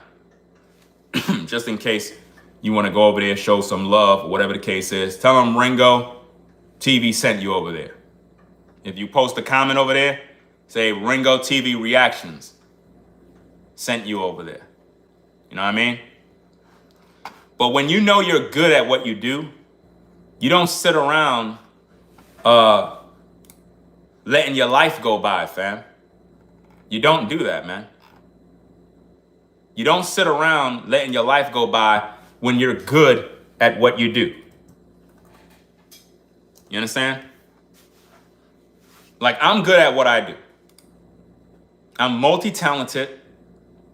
Just in case you want to go over there, show some love, whatever the case is. Tell him Ringo TV sent you over there. If you post a comment over there, say Ringo TV Reactions sent you over there. You know what I mean? But when you know you're good at what you do, you don't sit around letting your life go by, fam. You don't do that, man. You don't sit around letting your life go by when you're good at what you do. You understand? Like, I'm good at what I do. I'm multi-talented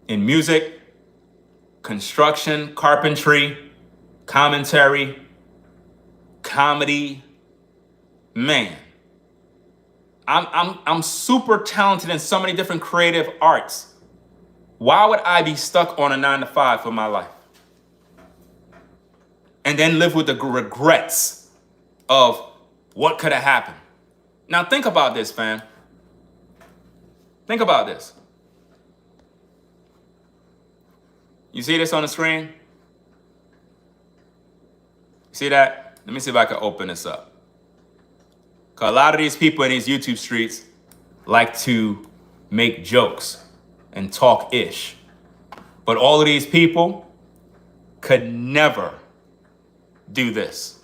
in music, construction, carpentry, commentary, comedy. Man, I'm super talented in so many different creative arts. Why would I be stuck on a 9-to-5 for my life? And then live with the regrets of what could have happened. Now think about this, fam. Think about this. You see this on the screen? See that? Let me see if I can open this up. Because a lot of these people in these YouTube streets like to make jokes and talk ish. But all of these people could never do this.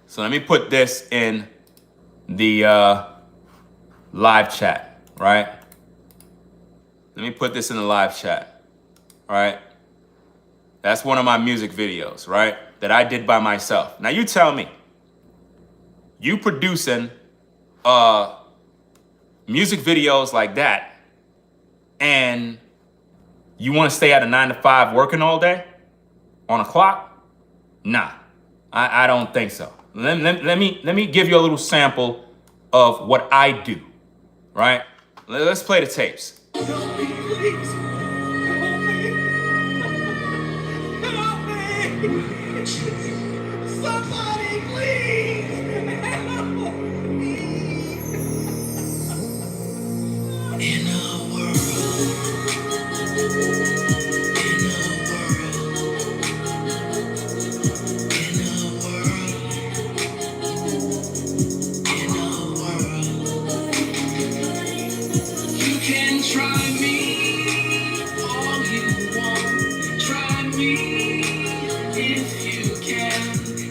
So let me put this in the live chat, right? Let me put this in the live chat, right? That's one of my music videos, right? That I did by myself. Now you tell me, you producing music videos like that, and you want to stay at a 9-to-5 working all day on a clock? Nah, I don't think so. Let me give you a little sample of what I do, right? Let's play the tapes. Help me, please. Help me. Help me. Somebody, please. Help me. In a you can try me all you want. Try me if you can.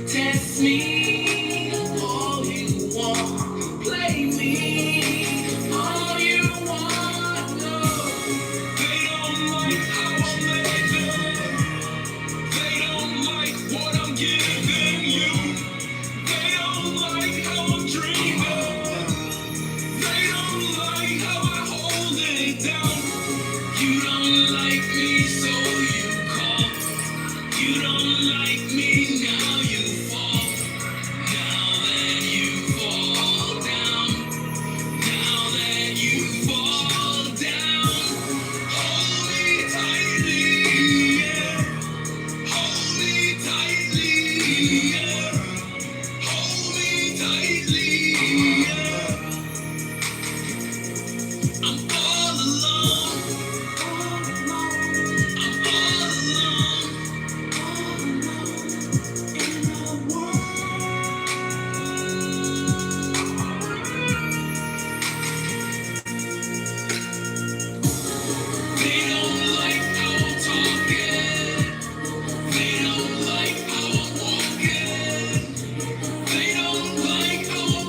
Test me all you want. Play me all you want. No, they don't like how I'm living. They don't like what I'm giving you. They don't like how I'm dreaming. They don't like how I hold it down. You don't like me, so you call. You don't like me, now you fall. Now that you fall down. Now that you fall down. Hold me tightly, yeah. Hold me tightly, yeah. Hold me tightly, yeah. I'm all alone. I'm all alone in the world. They don't like how I'm talking. They don't like how I'm walking. They don't like how I'm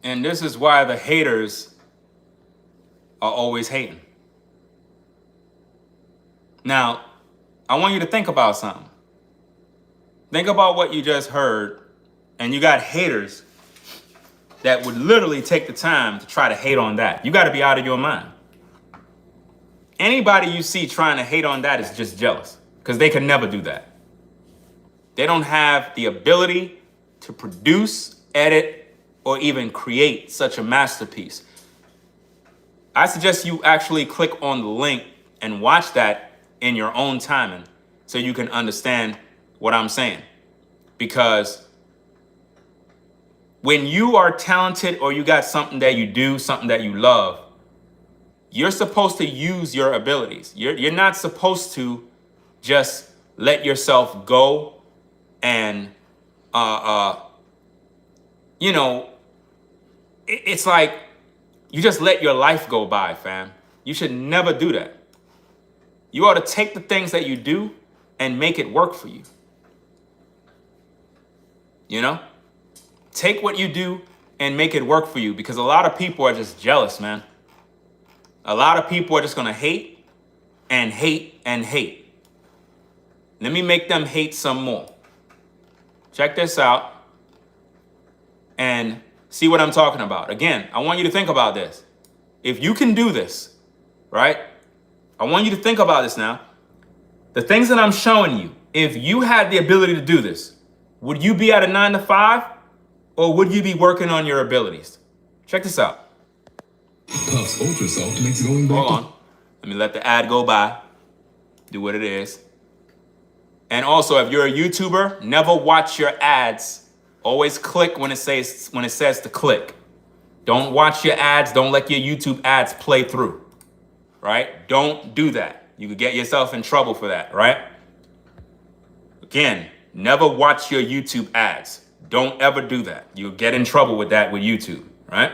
And this is why the haters are always hating. Now, I want you to think about something. Think about what you just heard, and you got haters that would literally take the time to try to hate on that. You got to be out of your mind. Anybody you see trying to hate on that is just jealous, because they can never do that. They don't have the ability to produce, edit, or even create such a masterpiece. I suggest you actually click on the link and watch that in your own timing so you can understand what I'm saying. Because when you are talented or you got something that you do, something that you love, you're supposed to use your abilities. You're not supposed to just let yourself go and, it's like you just let your life go by, fam. You should never do that. You ought to take the things that you do and make it work for you. You know? Take what you do and make it work for you, because a lot of people are just jealous, man. A lot of people are just going to hate and hate and hate. Let me make them hate some more. Check this out and see what I'm talking about. Again, I want you to think about this. If you can do this, right? I want you to think about this now. The things that I'm showing you, if you had the ability to do this, would you be at a 9 to 5 or would you be working on your abilities? Check this out. Puffs Ultra Soft makes going back. Hold on. Let me let the ad go by. Do what it is. And also, if you're a YouTuber, never watch your ads. Always click when it says to click. Don't watch your ads. Don't let your YouTube ads play through. Right? Don't do that. You could get yourself in trouble for that, right? Again, never watch your YouTube ads. Don't ever do that. You'll get in trouble with that with YouTube, right?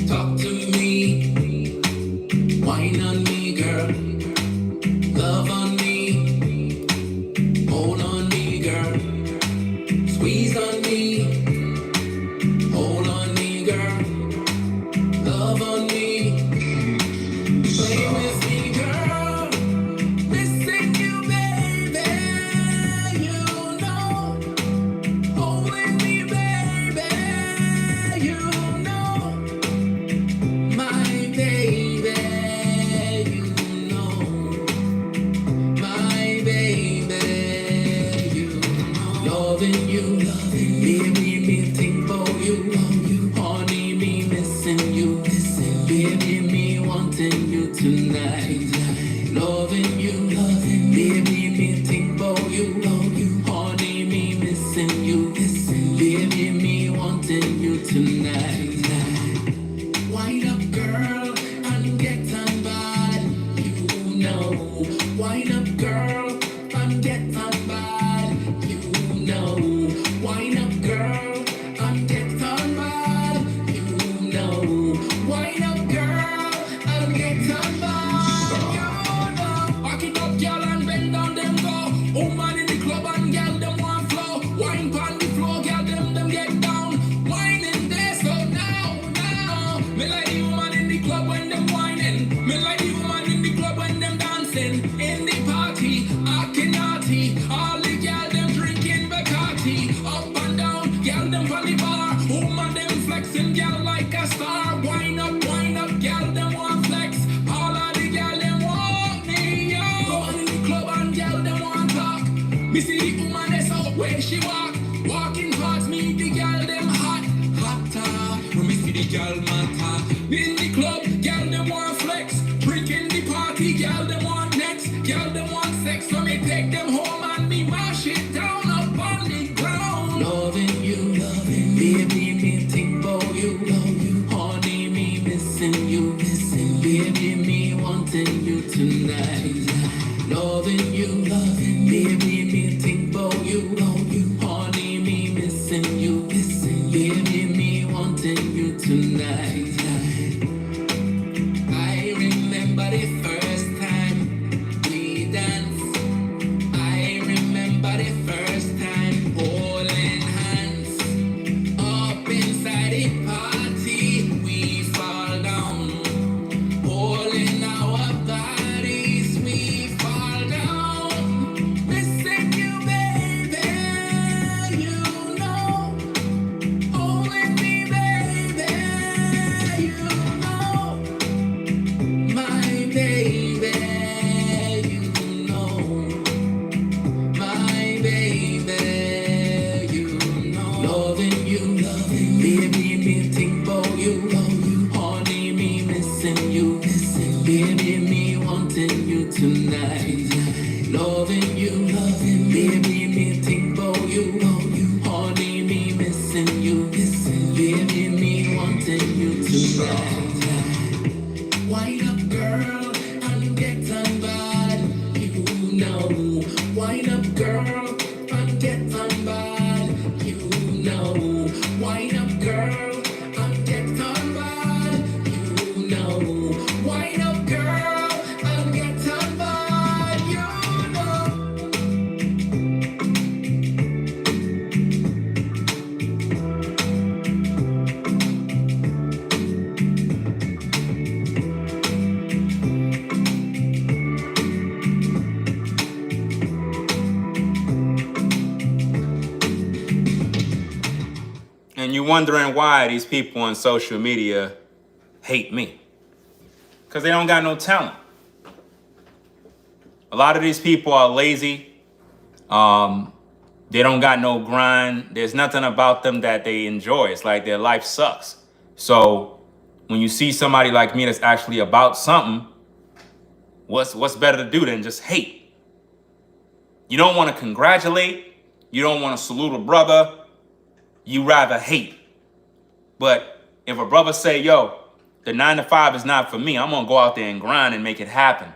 Talk to me, whine on me, girl. Love on me, hold on me, girl. Squeeze on me, hold on me, girl. Love on me, play with me, girl. Missing you, baby. You know, holding me, baby. You know, my baby. You know, my baby. You know, loving you, baby. Me think about you, honey. Me missing you, baby. Me wanting you tonight, loving you, baby. Me think about you, honey. Me missing you, baby. Me wanting you tonight. Wind up, girl, and get on bad. You know, wind up, girl, and get on bad. You know, wind up, girl, and get on bad. You know, wind up, girl, and get on bad. You know, back it up, girl, and bend down them go. Woman in the club and girl them want flow. Wine pon the floor, girl them get down. Wine in there, so now. Me like the woman in the club when them whining. Me like the woman in the club when them dancing. In the party, acting naughty. All the girl them drinking Bacardi. Up and down, girl them from the bar. Woman them flexing, girl like a star. Wine up, girl them want flex. All of the girl them want me, yo. Woman in the club and girl them want talk. Me see the woman that's out when she walking past me. The girl them hotter. When me see the girl matter. In the club, girl them want flex. Drinking the party, girl them want next. Girl them want sex, so me take them home and me mash it down up on the ground. Loving you, baby. Me think about you, honey. Me missing you, baby. Me wanting you tonight. Loving you, baby. Me think about you, honey. Me missing you, baby. Me wanting you tonight. Baby, me wanting you tonight. Wind up, girl, and get on bad. You know. Wind up, girl, and get on bad. You know. Wind up, girl, and get on bad. You know. Wind up, girl, and get on bad. You know. And you're wondering why these people on social media hate me. Because they don't got no talent. A lot of these people are lazy. They don't got no grind. There's nothing about them that they enjoy. It's like their life sucks. So when you see somebody like me that's actually about something, what's better to do than just hate? You don't want to congratulate. You don't want to salute a brother. You rather hate. But if a brother say, yo, the 9 to 5 is not for me, I'm going to go out there and grind and make it happen.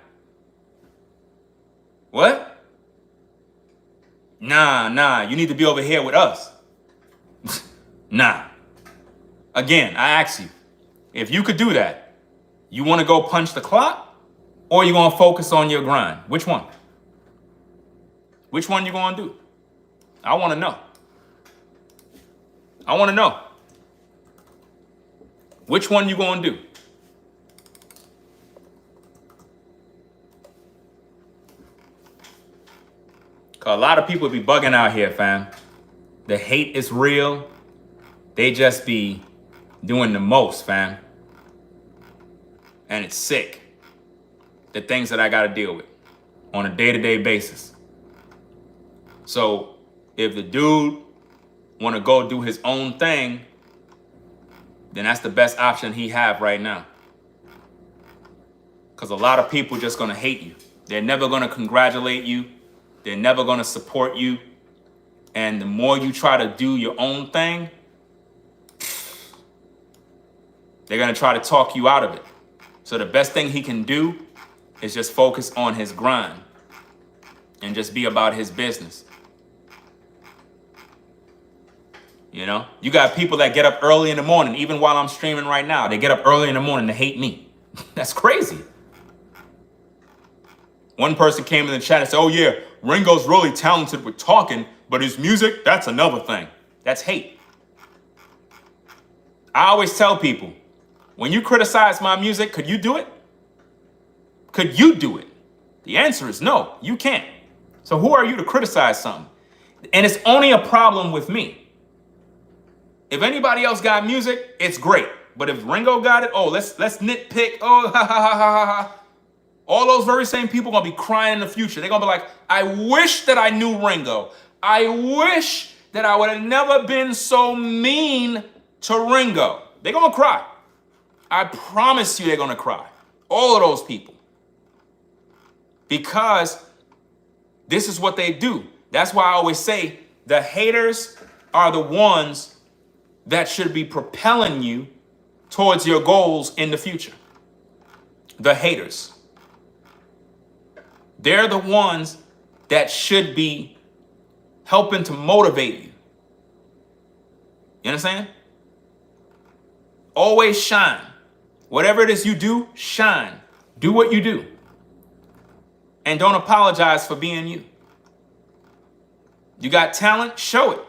What? Nah, you need to be over here with us. Nah. Again, I ask you, if you could do that, you want to go punch the clock or you going to focus on your grind? Which one? Which one you going to do? I want to know. I want to know. Which one you going to do? Cause a lot of people be bugging out here, fam. The hate is real. They just be doing the most, fam. And it's sick. The things that I gotta deal with on a day-to-day basis. So if the dude wanna go do his own thing, then that's the best option he have right now. Cause a lot of people just gonna hate you. They're never gonna congratulate you. They're never going to support you. And the more you try to do your own thing, they're going to try to talk you out of it. So the best thing he can do is just focus on his grind and just be about his business. You know, you got people that get up early in the morning, even while I'm streaming right now. They get up early in the morning to hate me. That's crazy. One person came in the chat and said, oh yeah, Ringo's really talented with talking, but his music, that's another thing. That's hate. I always tell people, when you criticize my music, could you do it? Could you do it? The answer is no, you can't. So who are you to criticize something? And it's only a problem with me. If anybody else got music, it's great. But if Ringo got it, oh, let's nitpick. Oh, ha, ha, ha, ha, ha. All those very same people are going to be crying in the future. They're going to be like, I wish that I knew Ringo. I wish that I would have never been so mean to Ringo. They're going to cry. I promise you they're going to cry. All of those people. Because this is what they do. That's why I always say the haters are the ones that should be propelling you towards your goals in the future. The haters. They're the ones that should be helping to motivate you. You understand? Always shine. Whatever it is you do, shine. Do what you do. And don't apologize for being you. You got talent, show it.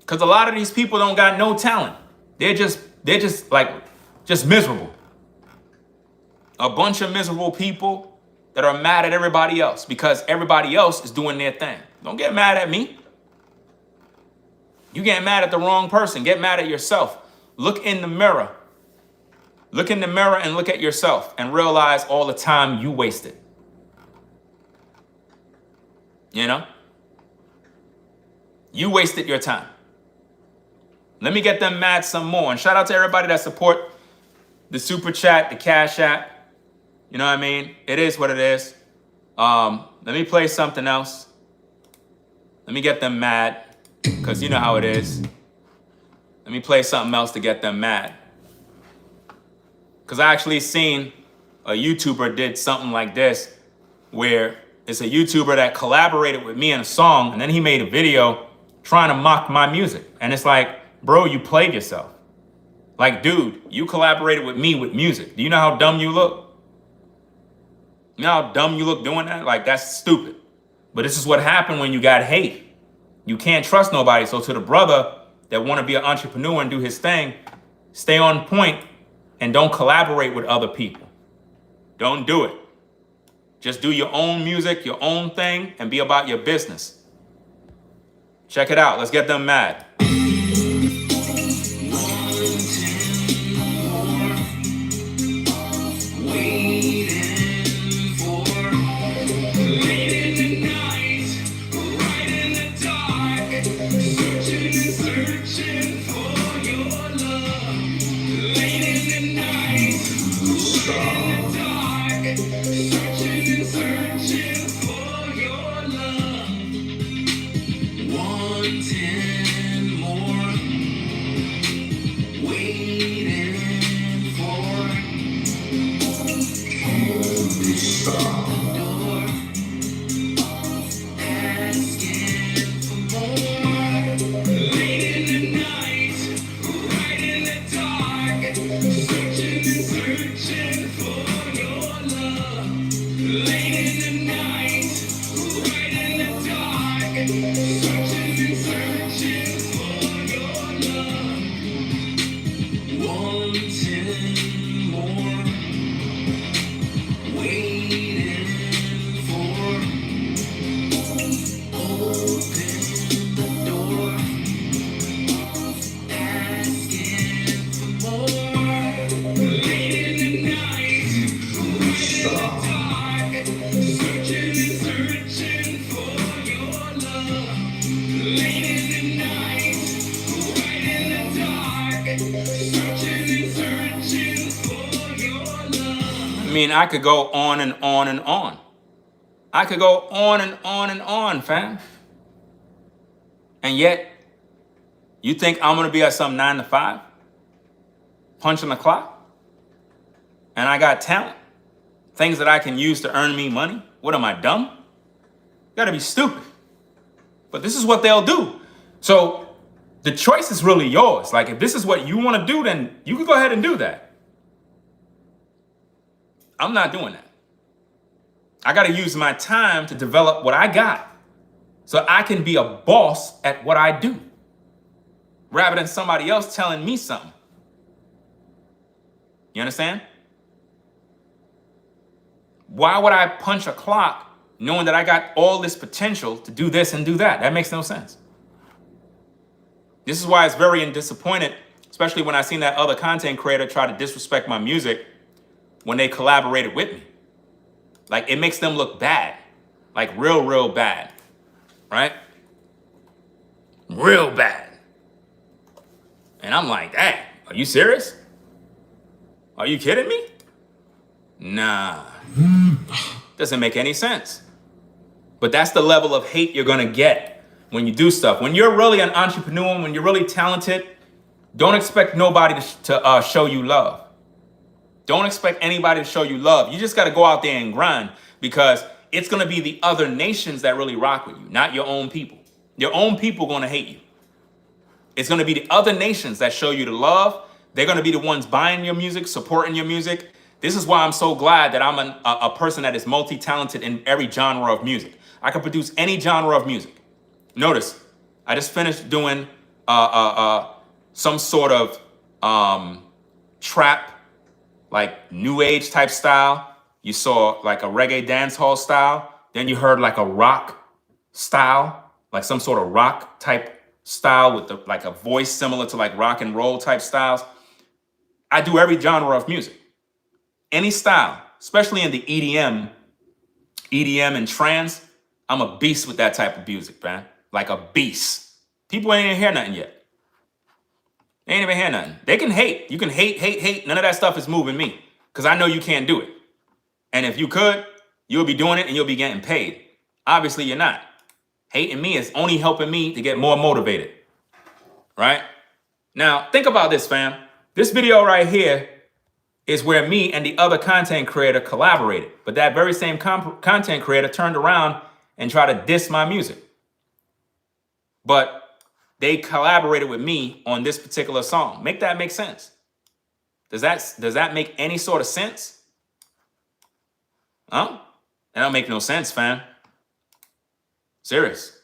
Because a lot of these people don't got no talent. They're just miserable. A bunch of miserable people that are mad at everybody else because everybody else is doing their thing. Don't get mad at me. You get mad at the wrong person. Get mad at yourself. Look in the mirror. Look in the mirror and look at yourself and realize all the time you wasted. You know? You wasted your time. Let me get them mad some more. And shout out to everybody that support the super chat, the cash app. You know what I mean? It is what it is. Let me play something else. Let me get them mad, because you know how it is. Let me play something else to get them mad. Because I actually seen a YouTuber did something like this, where it's a YouTuber that collaborated with me in a song, and then he made a video trying to mock my music. And it's like, bro, you played yourself. Like, dude, you collaborated with me with music. Do you know how dumb you look? You know how dumb you look doing that? Like, that's stupid. But this is what happened when you got hate. You can't trust nobody. So to the brother that want to be an entrepreneur and do his thing, stay on point and don't collaborate with other people. Don't do it. Just do your own music, your own thing, and be about your business. Check it out. Let's get them mad. I mean, I could go on and on and on. I could go on and on and on, fam. And yet, you think I'm gonna be at some 9 to 5, punching the clock? And I got talent, things that I can use to earn me money? What am I, dumb? You gotta be stupid. But this is what they'll do. So the choice is really yours. Like, if this is what you wanna do, then you can go ahead and do that. I'm not doing that. I got to use my time to develop what I got so I can be a boss at what I do rather than somebody else telling me something. You understand? Why would I punch a clock knowing that I got all this potential to do this and do that? That makes no sense. This is why it's very disappointed, especially when I seen that other content creator try to disrespect my music when they collaborated with me. Like, it makes them look bad. Like, real bad. Right? Real bad. And I'm like, dang, are you serious? Are you kidding me? Nah. Doesn't make any sense. But that's the level of hate you're gonna get when you do stuff. When you're really an entrepreneur, when you're really talented, don't expect nobody to show you love. Don't expect anybody to show you love. You just got to go out there and grind, because it's going to be the other nations that really rock with you, not your own people. Your own people going to hate you. It's going to be the other nations that show you the love. They're going to be the ones buying your music, supporting your music. This is why I'm so glad that I'm a person that is multi-talented in every genre of music. I can produce any genre of music. Notice, I just finished doing some sort of trap, like new age type style. You saw like a reggae dancehall style. Then you heard like a rock style, like some sort of rock type style with like a voice similar to like rock and roll type styles. I do every genre of music, any style, especially in the EDM and trance. I'm a beast with that type of music, man. Like a beast. People ain't even hear nothing yet. They ain't even hear nothing. They can hate. You can hate. None of that stuff is moving me, because I know you can't do it. And if you could, you'll be doing it and you'll be getting paid. Obviously, you're not. Hating me is only helping me to get more motivated, right? Now, think about this, fam. This video right here is where me and the other content creator collaborated. But that very same content creator turned around and tried to diss my music. But they collaborated with me on this particular song. Make that make sense? Does that make any sort of sense? Huh? That don't make no sense, fam. Serious.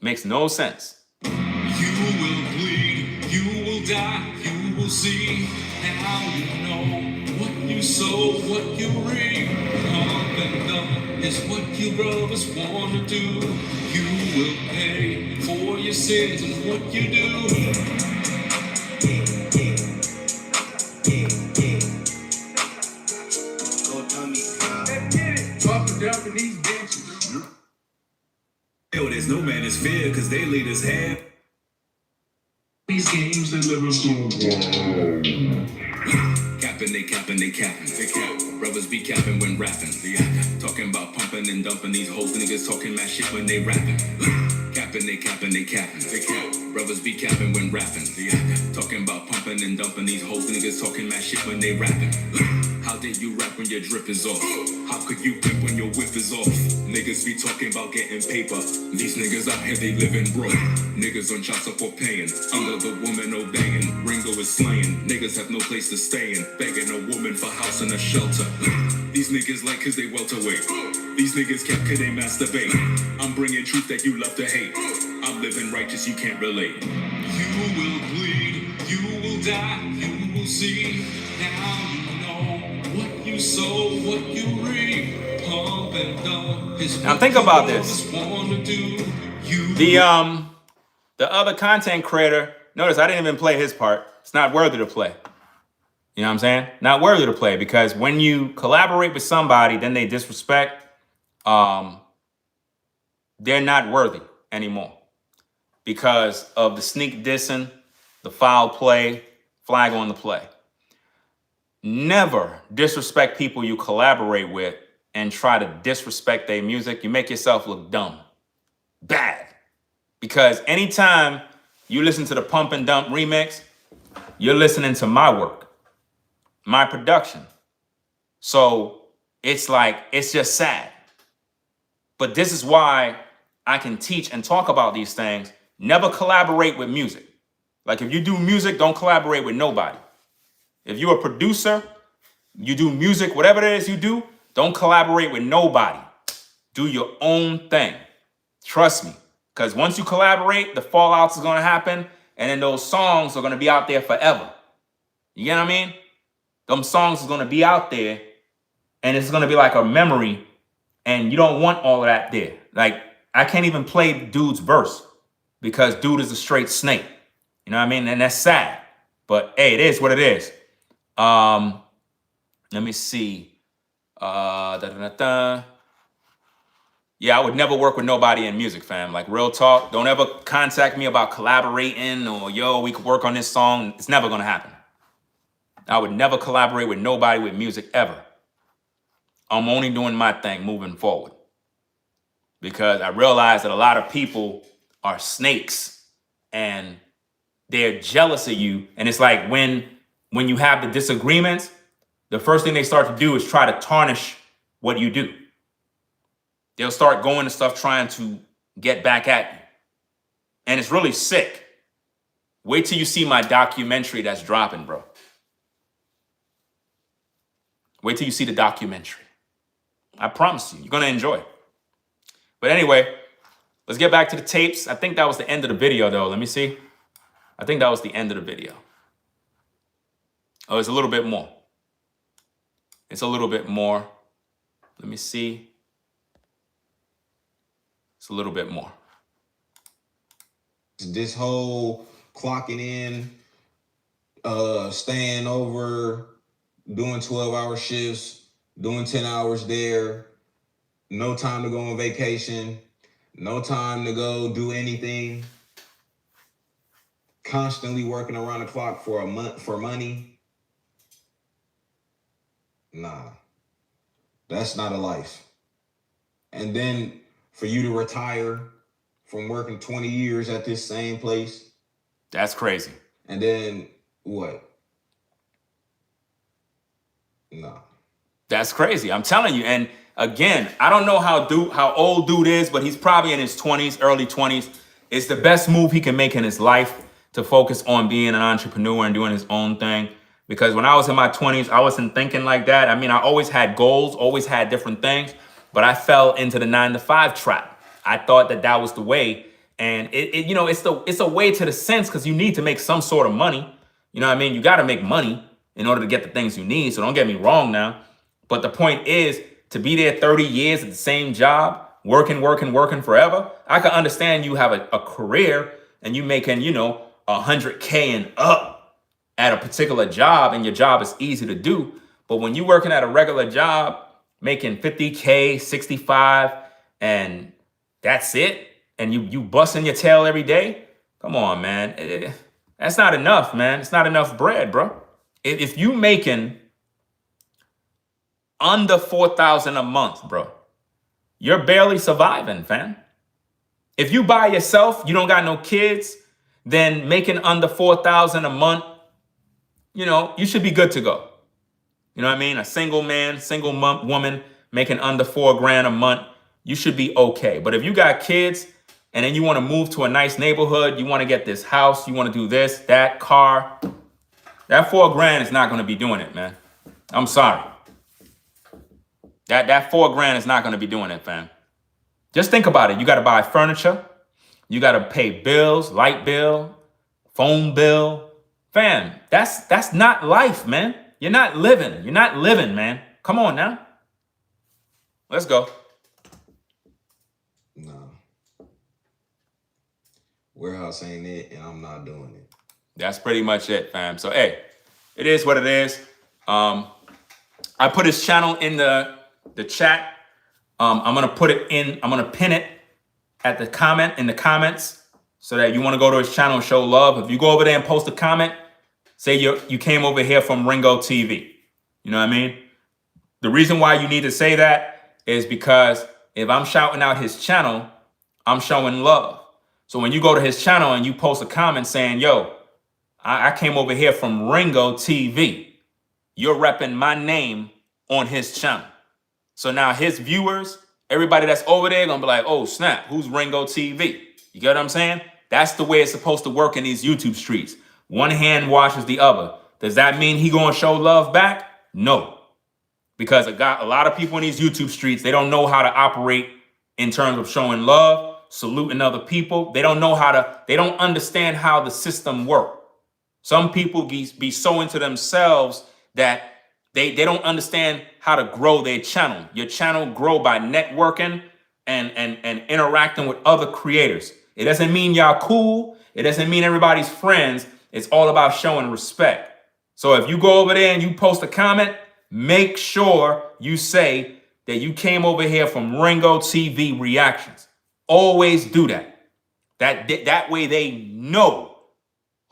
Makes no sense. You will bleed, you will die, you will see. Now you know what you sow, what you reap. Up and up is what you brothers want to do. You will pay for your sins and what you do. Talking down in these benches. There's no man is fear because they leaders have these games that live us capping, they capping, they capping. They cap. Brothers be capping when rapping. Yeah. Talking about pumping and dumping these hoes niggas talking mad shit when they rapping. Capping, they capping, they capping. They cap. Brothers be capping when rapping. Yeah. Talking about pumping and dumping these hoes niggas talking mad shit when they rapping. How dare you rap when your drip is off? How could you pimp when your whip is off? Niggas be talking about getting paper. These niggas out here, they living broke. Niggas on child support paying. Under the woman obeying. Ringo is slaying. Niggas have no place to stay in. Begging a woman for house and a shelter. These niggas like cause they welterweight. These niggas kept cause they masturbate. I'm bringing truth that you love to hate. I'm living righteous, you can't relate. You will bleed. You will die. You will see. Now you know what you sow, what you reap. Pump and dump is Now think about this. The other content creator, notice I didn't even play his part. It's not worthy to play. You know what I'm saying? Not worthy to play, because when you collaborate with somebody, then they disrespect, they're not worthy anymore because of the sneak dissing, the foul play, flag on the play. Never disrespect people you collaborate with and try to disrespect their music. You make yourself look dumb. Bad. Because anytime you listen to the Pump and Dump remix, you're listening to my work, my production. So it's like, it's just sad. But this is why I can teach and talk about these things. Never collaborate with music. Like if you do music, don't collaborate with nobody. If you're a producer, you do music, whatever it is you do, don't collaborate with nobody. Do your own thing. Trust me. Because once you collaborate, the fallouts is going to happen. And then those songs are going to be out there forever. You get what I mean? Them songs is going to be out there. And it's going to be like a memory. And you don't want all of that there. Like, I can't even play dude's verse. Because dude is a straight snake. You know what I mean? And that's sad. But hey, it is what it is. Let me see. Yeah, I would never work with nobody in music, fam. Like, real talk. Don't ever contact me about collaborating or, yo, we could work on this song. It's never going to happen. I would never collaborate with nobody with music ever. I'm only doing my thing moving forward. Because I realize that a lot of people are snakes and they're jealous of you. And it's like when you have the disagreements, the first thing they start to do is try to tarnish what you do. They'll start going to stuff trying to get back at you. And it's really sick. Wait till you see my documentary that's dropping, bro. Wait till you see the documentary. I promise you, you're going to enjoy it. But anyway, let's get back to the tapes. I think that was the end of the video, though. Let me see. I think that was the end of the video. Oh, it's a little bit more. It's a little bit more. Let me see. It's a little bit more. This whole clocking in, staying over, doing 12-hour shifts, doing 10 hours there, no time to go on vacation, no time to go do anything, constantly working around the clock for a month for money. Nah, that's not a life. And then for you to retire from working 20 years at this same place. That's crazy. And then what? No. That's crazy. I'm telling you. And again, I don't know how old dude is, but he's probably in his 20s, early 20s. It's the best move he can make in his life to focus on being an entrepreneur and doing his own thing. Because when I was in my 20s, I wasn't thinking like that. I mean, I always had goals, always had different things, but I fell into the 9 to 5 trap. I thought that was the way. And it's a way to the sense, because you need to make some sort of money. You know what I mean? You got to make money in order to get the things you need. So don't get me wrong now. But the point is, to be there 30 years at the same job, working forever. I can understand you have a career and you making, 100K and up at a particular job, and your job is easy to do. But when you're working at a regular job, making 50K, 65, and that's it, and you busting your tail every day, come on, man. That's not enough, man. It's not enough bread, bro. If you making under 4,000 a month, bro, you're barely surviving, fam. If you by yourself, you don't got no kids, then making under 4,000 a month, you should be good to go. You know what I mean? A single man, single woman making under $4,000 a month, you should be okay. But if you got kids and then you want to move to a nice neighborhood, you want to get this house, you want to do this, that, car, that $4,000 is not going to be doing it, man. I'm sorry. That $4,000 is not going to be doing it, fam. Just think about it. You got to buy furniture. You got to pay bills, light bill, phone bill. Fam, that's not life, man. You're not living. You're not living, man. Come on now. Let's go. No. Warehouse ain't it, and I'm not doing it. That's pretty much it, fam. So, hey, it is what it is. I put his channel in the chat. I'm gonna pin it at the in the comments, so that you want to go to his channel and show love. If you go over there and post a comment, say you came over here from Ringo TV. You know what I mean? The reason why you need to say that is because if I'm shouting out his channel, I'm showing love. So when you go to his channel and you post a comment saying, yo, I came over here from Ringo TV, you're repping my name on his channel. So now his viewers, everybody that's over there, gonna be like, oh snap, who's Ringo TV? You get what I'm saying? That's the way it's supposed to work in these YouTube streets. One hand washes the other. Does that mean he gonna show love back? No. Because a lot of people in these YouTube streets, they don't know how to operate in terms of showing love, saluting other people. They don't understand how the system works. Some people be so into themselves that they don't understand how to grow their channel. Your channel grow by networking and interacting with other creators. It doesn't mean y'all cool. It doesn't mean everybody's friends. It's all about showing respect. So if you go over there and you post a comment, make sure you say that you came over here from Ringo TV Reactions. Always do that. That way they know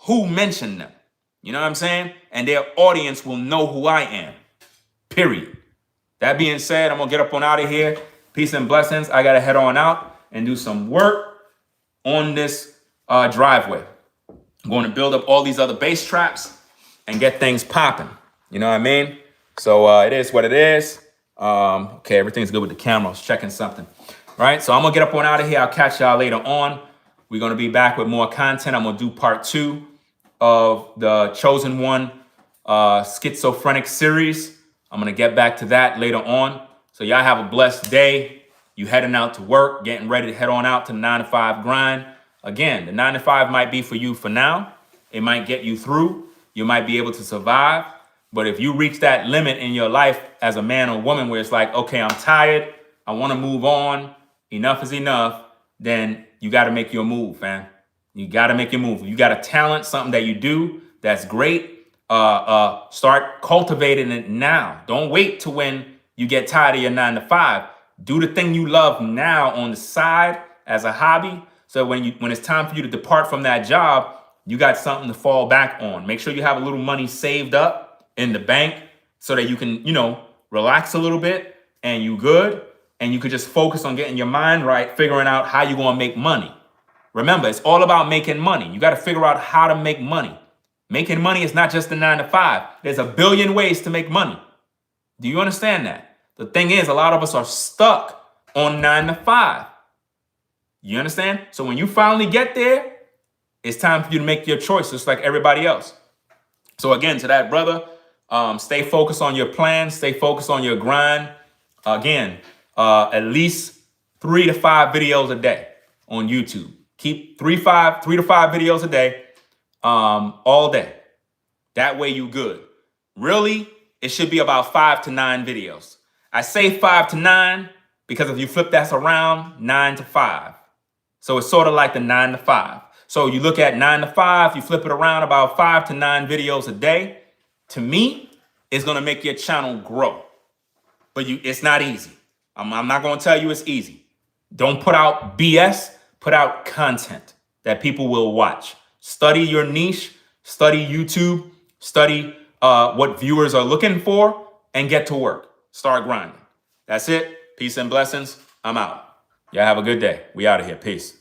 who mentioned them. You know what I'm saying? And their audience will know who I am. Period. That being said, I'm going to get up on out of here. Peace and blessings. I got to head on out and do some work on this driveway. I'm going to build up all these other bass traps and get things popping. You know what I mean? So it is what it is. Okay, everything's good with the camera. I was checking something. All right, so I'm going to get up on out of here. I'll catch y'all later on. We're going to be back with more content. I'm going to do part 2 of the Chosen One schizophrenic series. I'm going to get back to that later on. So y'all have a blessed day. You heading out to work, getting ready to head on out to the 9 to 5 grind. Again, the 9 to 5 might be for you for now. It might get you through. You might be able to survive. But if you reach that limit in your life as a man or woman where it's like, okay, I'm tired, I want to move on, enough is enough, then you got to make your move, fam. You got to make your move. You got a talent, something that you do that's great. Start cultivating it now. Don't wait to when you get tired of your 9 to 5. Do the thing you love now on the side as a hobby. So when it's time for you to depart from that job, you got something to fall back on. Make sure you have a little money saved up in the bank so that you can, relax a little bit and you good. And you could just focus on getting your mind right, figuring out how you're going to make money. Remember, it's all about making money. You got to figure out how to make money. Making money is not just the 9 to 5. There's a billion ways to make money. Do you understand that? The thing is, a lot of us are stuck on 9 to 5. You understand? So when you finally get there, it's time for you to make your choice, just like everybody else. So again, to that brother, stay focused on your plan. Stay focused on your grind. Again, at least 3 to 5 videos a day on YouTube. Keep 3 to 5 videos a day, all day. That way you good. Really, it should be about 5 to 9 videos. I say 5 to 9 because if you flip that around, 9 to 5. So it's sort of like the 9 to 5. So you look at 9 to 5, you flip it around, about 5 to 9 videos a day. To me, it's going to make your channel grow. But it's not easy. I'm not going to tell you it's easy. Don't put out BS. Put out content that people will watch. Study your niche. Study YouTube. Study what viewers are looking for and get to work. Start grinding. That's it. Peace and blessings. I'm out. Y'all have a good day. We out of here. Peace.